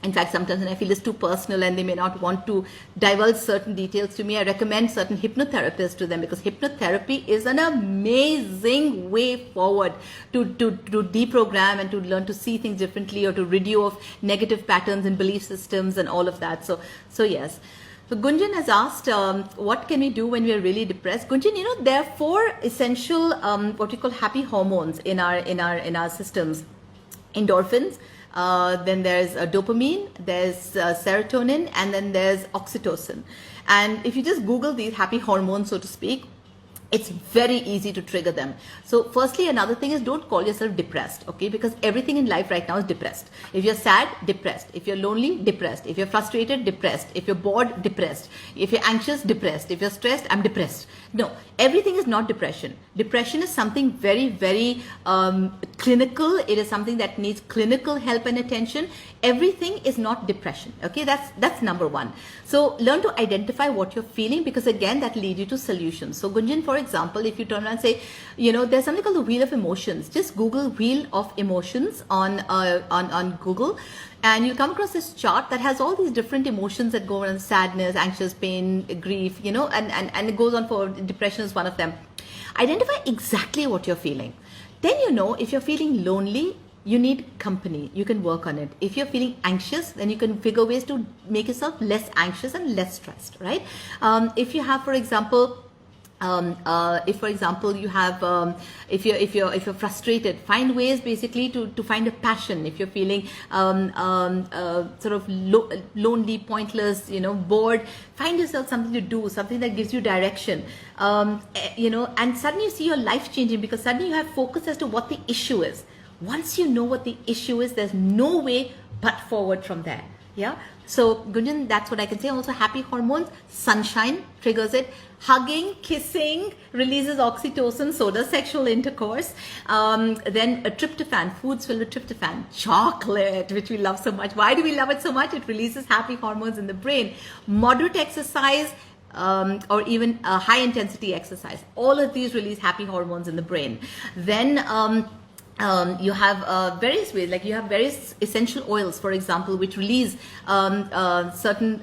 in fact, sometimes when I feel it's too personal and they may not want to divulge certain details to me, I recommend certain hypnotherapists to them, because hypnotherapy is an amazing way forward to deprogram and to learn to see things differently, or to rid you of negative patterns and belief systems and all of that. So yes. So Gunjan has asked, what can we do when we are really depressed? Gunjan, you know, there are 4 essential what we call happy hormones in our systems. Endorphins, then there's dopamine, there's serotonin, and then there's oxytocin. And if you just Google these happy hormones, so to speak, it's very easy to trigger them. So firstly, another thing is, don't call yourself depressed, okay? Because everything in life right now is depressed. If you're sad, depressed. If you're lonely, depressed. If you're frustrated, depressed. If you're bored, depressed. If you're anxious, depressed. If you're stressed, I'm depressed. No, everything is not depression. Depression is something very, very clinical. It is something that needs clinical help and attention. Everything is not depression, okay? That's number 1. So learn to identify what you're feeling, because again, that leads you to solutions. So Gunjan, for example, if you turn around and say, you know, there's something called the Wheel of Emotions. Just Google Wheel of Emotions on Google, and you'll come across this chart that has all these different emotions that go on: sadness, anxious, pain, grief, you know, and it goes on for depression is one of them. Identify exactly what you're feeling. Then you know, if you're feeling lonely, you need company. You can work on it. If you're feeling anxious, then you can figure ways to make yourself less anxious and less stressed, right? If you have, for example, if for example you have if you're frustrated, find ways basically to find a passion. If you're feeling sort of lonely, pointless, you know, bored, find yourself something to do, something that gives you direction, you know, and suddenly you see your life changing, because suddenly you have focus as to what the issue is. Once you know what the issue is, there's no way but forward from there. Yeah. So Gunjan, that's what I can say. Also, happy hormones, sunshine triggers it. Hugging, kissing releases oxytocin, so does sexual intercourse. Then a tryptophan, foods filled with tryptophan. Chocolate, which we love so much. Why do we love it so much? It releases happy hormones in the brain. Moderate exercise, or even high intensity exercise. All of these release happy hormones in the brain. Then you have various ways, like you have various essential oils, for example, which release certain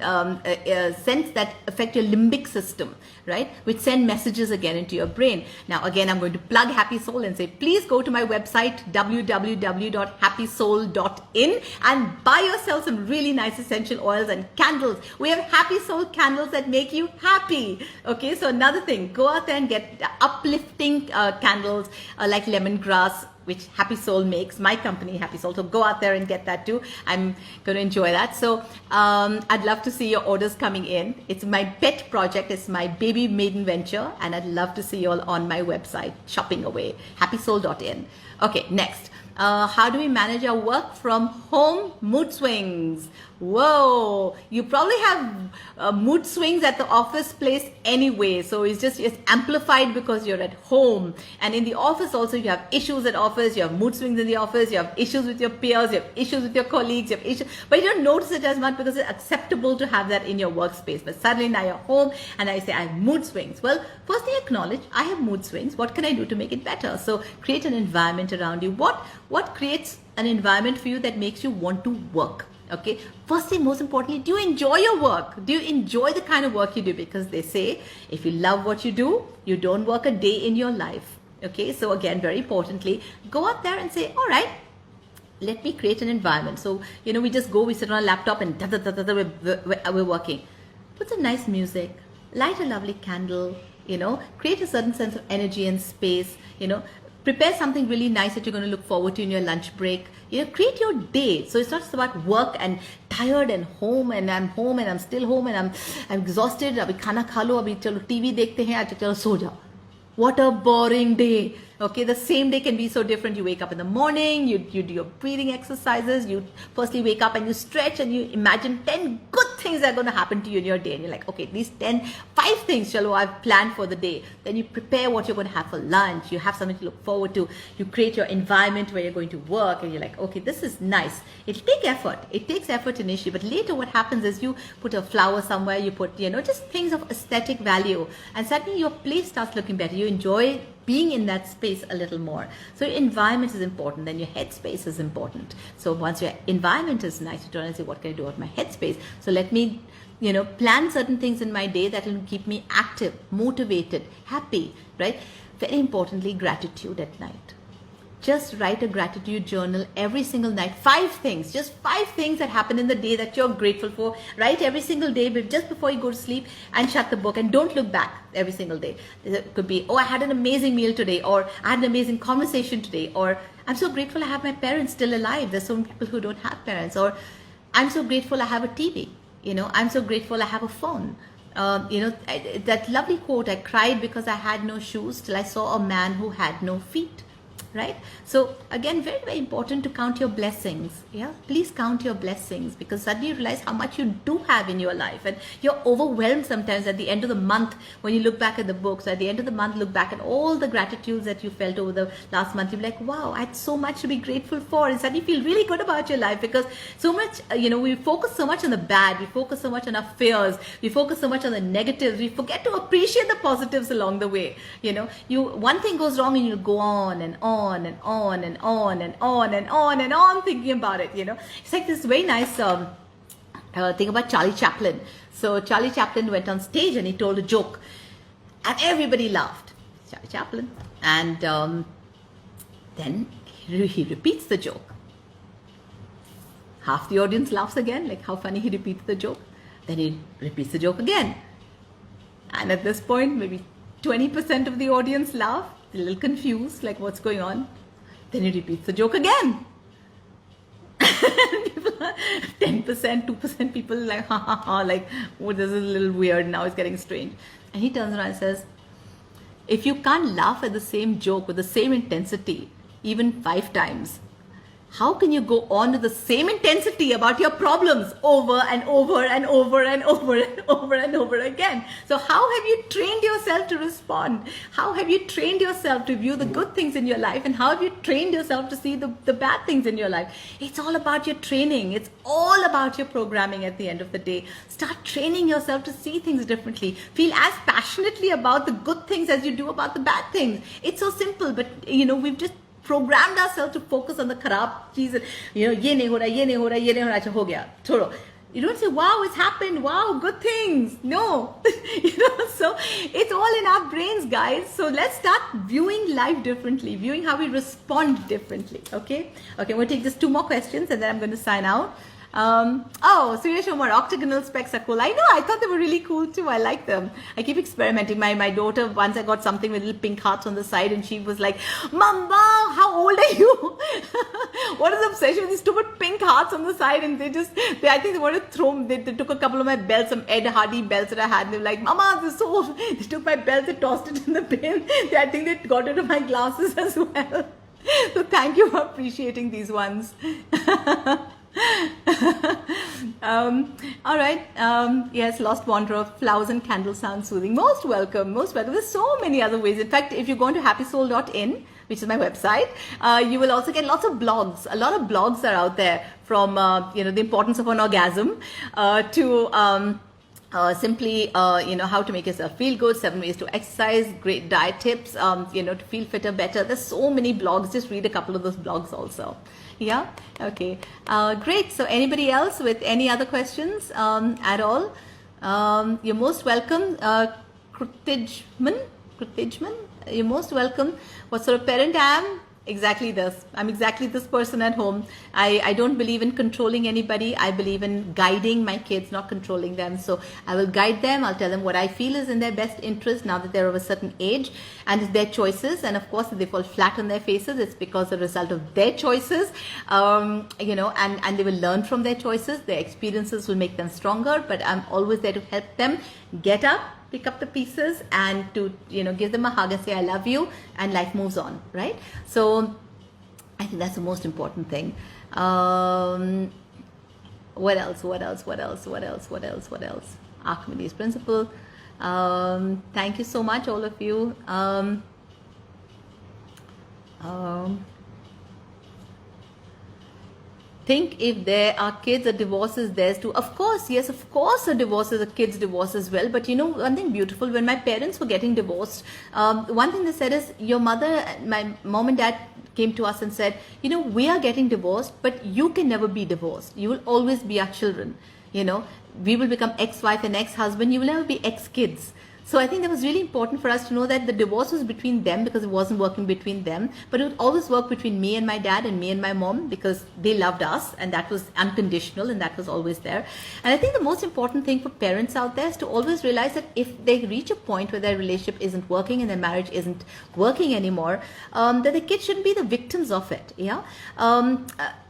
scents that affect your limbic system, right? Which send messages again into your brain. Now, again, I'm going to plug Happy Soul and say, please go to my website, www.happysoul.in, and buy yourself some really nice essential oils and candles. We have Happy Soul candles that make you happy. Okay, so another thing, go out there and get uplifting candles like lemongrass, which Happy Soul makes, my company Happy Soul. So go out there and get that too. I'm going to enjoy that. So I'd love to see your orders coming in. It's my pet project. It's my baby maiden venture, and I'd love to see you all on my website, shopping away, happysoul.in. Okay, next. How do we manage our work from home mood swings? Whoa, you probably have mood swings at the office place anyway. So it's amplified because you're at home. And in the office also, you have issues at office, you have mood swings in the office, you have issues with your peers, you have issues with your colleagues, you have issues, but you don't notice it as much because it's acceptable to have that in your workspace. But suddenly now you're home and I say, I have mood swings. Well, firstly, acknowledge I have mood swings. What can I do to make it better? So create an environment around you. What creates an environment for you that makes you want to work? Okay, firstly, most importantly, do you enjoy your work? Do you enjoy the kind of work you do? Because they say, if you love what you do, you don't work a day in your life. Okay, so again, very importantly, go out there and say, all right, let me create an environment. So, you know, we just go, we sit on a laptop and we're working. Put some nice music, light a lovely candle, you know, create a certain sense of energy and space, you know, prepare something really nice that you're going to look forward to in your lunch break. You know, create your day. So it's not just about work and tired and home and I'm still home and I'm exhausted. Abhi khana kha lo, abhi chalo TV dekhte hain, acha chalo so jao. What a boring day. Okay, the same day can be so different. You wake up in the morning, you do your breathing exercises. You firstly wake up and you stretch and you imagine 10 good things are going to happen to you in your day, and you're like, okay, these 5 things, Chalo, I've planned for the day. Then you prepare what you're going to have for lunch. You have something to look forward to. You create your environment where you're going to work, and you're like, okay, this is nice. It'll take effort. It takes effort initially, but later what happens is you put a flower somewhere, you put, just things of aesthetic value, and suddenly your place starts looking better. You enjoy being in that space a little more. So your environment is important, then your headspace is important. So once your environment is nice, you turn and say, what can I do with my headspace? So let me, plan certain things in my day that will keep me active, motivated, happy, right? Very importantly, gratitude at night. Just write a gratitude journal every single night. 5 things, just 5 things that happen in the day that you're grateful for. Write every single day, but just before you go to sleep, and shut the book, and don't look back every single day. It could be, oh, I had an amazing meal today, or I had an amazing conversation today, or I'm so grateful I have my parents still alive. There's so many people who don't have parents, or I'm so grateful I have a TV. I'm so grateful I have a phone. That lovely quote, I cried because I had no shoes till I saw a man who had no feet. Right? So again, very, very important to count your blessings. Yeah, please count your blessings, because suddenly you realize how much you do have in your life, and you're overwhelmed sometimes at the end of the month when you look back at the books. At the end of the month, look back at all the gratitudes that you felt over the last month. You're like, wow, I had so much to be grateful for, and suddenly you feel really good about your life, because so much, we focus so much on the bad, we focus so much on our fears, we focus so much on the negatives, we forget to appreciate the positives along the way. One thing goes wrong and you go on and on and on and on and on and on and on thinking about it. It's like this very nice thing about Charlie Chaplin. So Charlie Chaplin went on stage and he told a joke, and everybody laughed. Charlie Chaplin. And then he repeats the joke. Half the audience laughs again, like how funny he repeats the joke. Then he repeats the joke again. And at this point, maybe 20% of the audience laugh, a little confused, like what's going on. Then he repeats the joke again. 10%, 2% people like, ha ha ha, like, oh, this is a little weird, now it's getting strange. And he turns around and says, if you can't laugh at the same joke with the same intensity, even 5 times, how can you go on with the same intensity about your problems over and over and over and over and over and over again? So how have you trained yourself to respond? How have you trained yourself to view the good things in your life? And how have you trained yourself to see the bad things in your life? It's all about your training. It's all about your programming at the end of the day. Start training yourself to see things differently. Feel as passionately about the good things as you do about the bad things. It's so simple, but we've just programmed ourselves to focus on the kharab cheez. Ye nahi ho raha, ye nahi ho raha, ye nahi ho raha, acha ho gaya, chhoro. You don't say, wow, it's happened, wow, good things. No. So it's all in our brains, guys. So let's start viewing life differently, viewing how we respond differently. Okay, I'm going to take just 2 more questions and then I'm going to sign out. Suresh Omar, octagonal specs are cool. I know, I thought they were really cool too. I like them. I keep experimenting. My daughter, once I got something with little pink hearts on the side and she was like, Mama, how old are you? What is the obsession with these stupid pink hearts on the side? And I think they wanted to throw them. They took a couple of my belts, some Ed Hardy belts that I had. And they were like, Mama, this is so old. They took my belts and tossed it in the bin. I think they got rid of my glasses as well. So thank you for appreciating these ones. All right. Yes, Lost Wanderer, flowers and candles sound soothing. Most welcome, most welcome. There's so many other ways. In fact, if you go to happysoul.in, which is my website, you will also get lots of blogs. A lot of blogs are out there from, the importance of an orgasm to simply, how to make yourself feel good, 7 ways to exercise, great diet tips, to feel fitter, better. There's so many blogs. Just read a couple of those blogs also. Yeah. Okay. Great. So anybody else with any other questions at all? You're most welcome. Krutijman, you're most welcome. What sort of parent I am? Exactly this. I'm exactly this person at home. I don't believe in controlling anybody. I believe in guiding my kids, not controlling them. So I will guide them. I'll tell them what I feel is in their best interest now that they're of a certain age, and it's their choices. And of course, if they fall flat on their faces, it's because a result of their choices, and they will learn from their choices. Their experiences will make them stronger, but I'm always there to help them get up, pick up the pieces, and to give them a hug and say I love you, and life moves on, right? So I think that's the most important thing. What else? What else? What else? What else? What else? What else? Archimedes principle. Thank you so much, all of you. Think if there are kids or divorces, there's too. Of course, yes, of course, a divorce is a kid's divorce as well. But you know, one thing beautiful, when my parents were getting divorced, one thing they said is, your mother, my mom and dad came to us and said, you know, we are getting divorced, but you can never be divorced. You will always be our children. You know, we will become ex-wife and ex-husband. You will never be ex-kids. So I think that was really important for us to know that the divorce was between them because it wasn't working between them, but it would always work between me and my dad and me and my mom because they loved us, and that was unconditional and that was always there. And I think the most important thing for parents out there is to always realize that if they reach a point where their relationship isn't working and their marriage isn't working anymore, that the kids shouldn't be the victims of it. Yeah,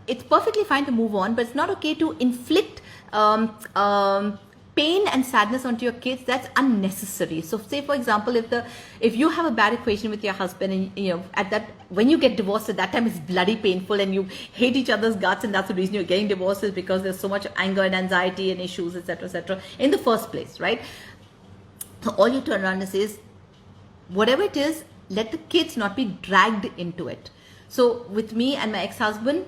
it's perfectly fine to move on, but it's not okay to inflict pain and sadness onto your kids. That's unnecessary. So say for example, if you have a bad equation with your husband, and you know, at that, when you get divorced, at that time it's bloody painful and you hate each other's guts, and that's the reason you're getting divorced, is because there's so much anger and anxiety and issues, etc., in the first place, right? So all you turn around and say is, whatever it is, let the kids not be dragged into it. So with me and my ex-husband,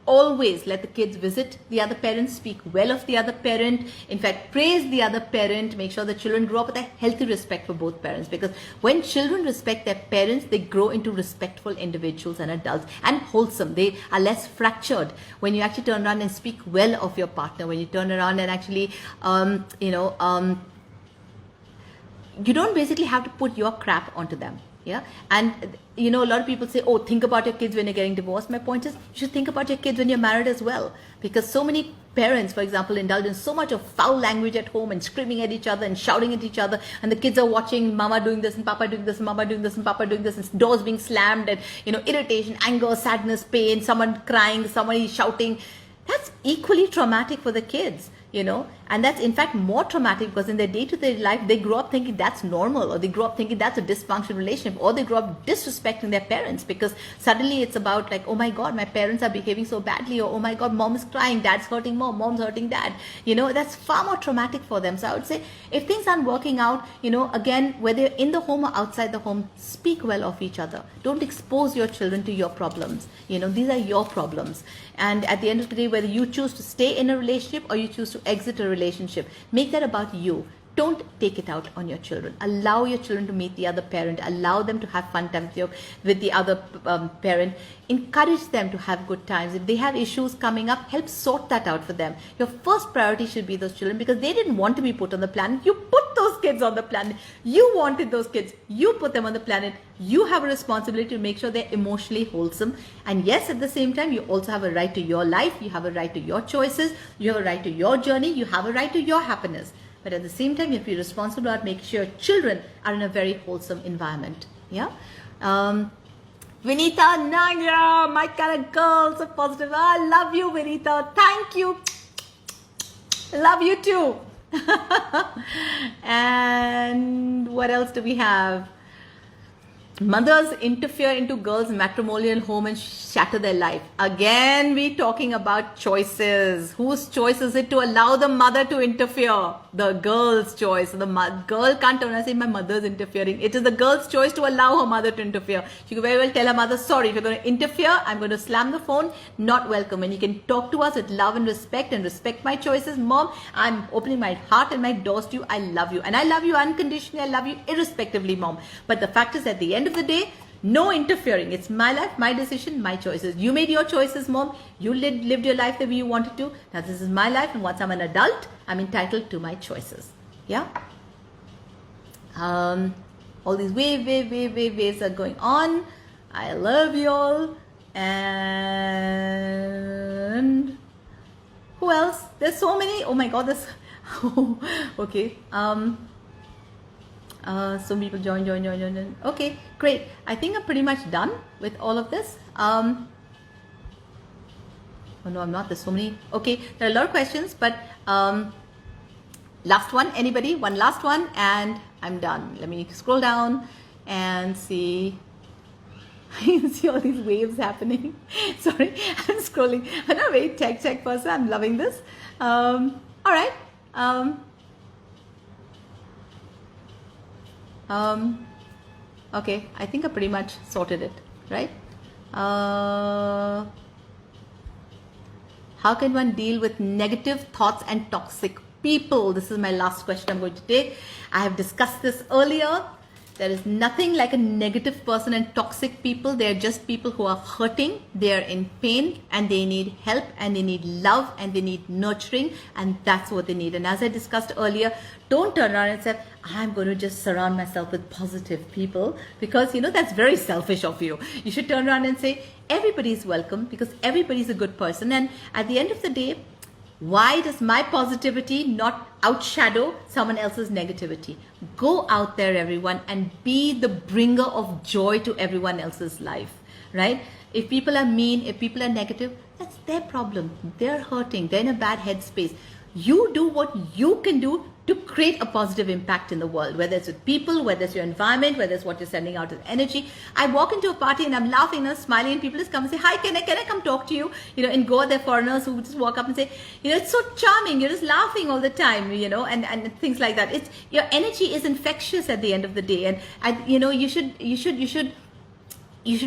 always let the kids visit the other parent, speak well of the other parent, in fact praise the other parent, make sure the children grow up with a healthy respect for both parents, because when children respect their parents, they grow into respectful individuals and adults, and wholesome. They are less fractured when you actually turn around and speak well of your partner, when you turn around and actually you don't basically have to put your crap onto them. Yeah, and you know, a lot of people say, oh, think about your kids when you're getting divorced. My point is, you should think about your kids when you're married as well, because so many parents, for example, indulge in so much of foul language at home and screaming at each other and shouting at each other, and the kids are watching mama doing this and papa doing this and mama doing this and papa doing this, and doors being slammed, and you know, irritation, anger, sadness, pain, someone crying, somebody shouting. That's equally traumatic for the kids, you know, and that's in fact more traumatic because in their day-to-day life, they grow up thinking that's normal, or they grow up thinking that's a dysfunctional relationship, or they grow up disrespecting their parents because suddenly it's about like, oh my God, my parents are behaving so badly, or oh my God, mom is crying, dad's hurting mom, mom's hurting dad. You know, that's far more traumatic for them. So I would say, if things aren't working out, you know, again, whether you're in the home or outside the home, speak well of each other. Don't expose your children to your problems. You know, these are your problems. And at the end of the day, whether you choose to stay in a relationship or you choose to exit a relationship, make that about you. Don't take it out on your children. Allow your children to meet the other parent. Allow them to have fun time with the other parent. Encourage them to have good times. If they have issues coming up, help sort that out for them. Your first priority should be those children, because they didn't want to be put on the planet. You put those kids on the planet. You wanted those kids. You put them on the planet. You have a responsibility to make sure they're emotionally wholesome. And yes, at the same time, you also have a right to your life. You have a right to your choices. You have a right to your journey. You have a right to your happiness. But at the same time, you have to be responsible about making sure children are in a very wholesome environment. Yeah. Vinita Nagra, my kind of girl, so positive. I love you, Vinita. Thank you. Love you too. And what else do we have? Mothers interfere into girls' matrimonial home and shatter their life. Again, we're talking about choices. Whose choice is it to allow the mother to interfere? The girl's choice. The girl can't turn and say, my mother's interfering. It is the girl's choice to allow her mother to interfere. She can very well tell her mother, sorry, if you're going to interfere, I'm going to slam the phone. Not welcome. And you can talk to us with love and respect my choices. Mom, I'm opening my heart and my doors to you. I love you. And I love you unconditionally. I love you irrespectively, Mom. But the fact is, at the end of the day, no interfering. It's my life, my decision, my choices. You made your choices, Mom. You lived your life the way you wanted to. Now this is my life, and once I'm an adult, I'm entitled to my choices. Yeah. All these waves are going on. I love you all. And who else? There's so many. Oh my God, there's okay. Some people join. Okay, great. I think I'm pretty much done with all of this. Oh no, I'm not. There's so many. Okay, there are a lot of questions, but last one. Anybody? One last one, and I'm done. Let me scroll down and see. You see all these waves happening. Sorry, I'm scrolling. I'm a very tech person. I'm loving this. All right. Okay, I think I pretty much sorted it, right? How can one deal with negative thoughts and toxic people? This is my last question I'm going to take. I have discussed this earlier. There is nothing like a negative person and toxic people. They're just people who are hurting, they're in pain, and they need help, and they need love, and they need nurturing, and that's what they need. And as I discussed earlier, don't turn around and say, I'm going to just surround myself with positive people, because that's very selfish of you. You should turn around and say, everybody is welcome, because everybody is a good person. And at the end of the day, why does my positivity not outshadow someone else's negativity? Go out there, everyone, and be the bringer of joy to everyone else's life, right? If people are mean, if people are negative, that's their problem. They're hurting. They're in a bad headspace. You do what you can do to create a positive impact in the world, whether it's with people, whether it's your environment, whether it's what you're sending out as energy. I walk into a party and I'm laughing and smiling, and people just come and say, hi, can I come talk to you? In Goa, there are foreigners who just walk up and say, it's so charming, you're just laughing all the time, and things like that. It's your energy is infectious at the end of the day, and you should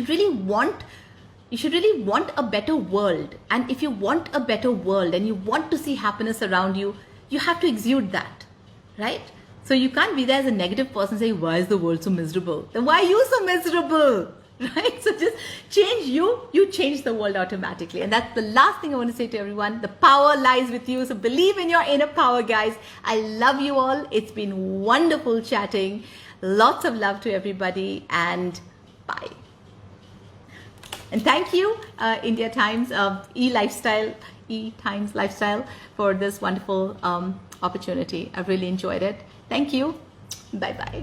really want a better world. And if you want a better world and you want to see happiness around you, you have to exude that, right? So you can't be there as a negative person saying, why is the world so miserable? Then why are you so miserable, right? So just change you change the world automatically. And that's the last thing I want to say to everyone. The power lies with you. So believe in your inner power, guys. I love you all. It's been wonderful chatting. Lots of love to everybody, and bye. And thank you, India Times, E-Times Lifestyle, for this wonderful opportunity. I've really enjoyed it. Thank you. Bye-bye.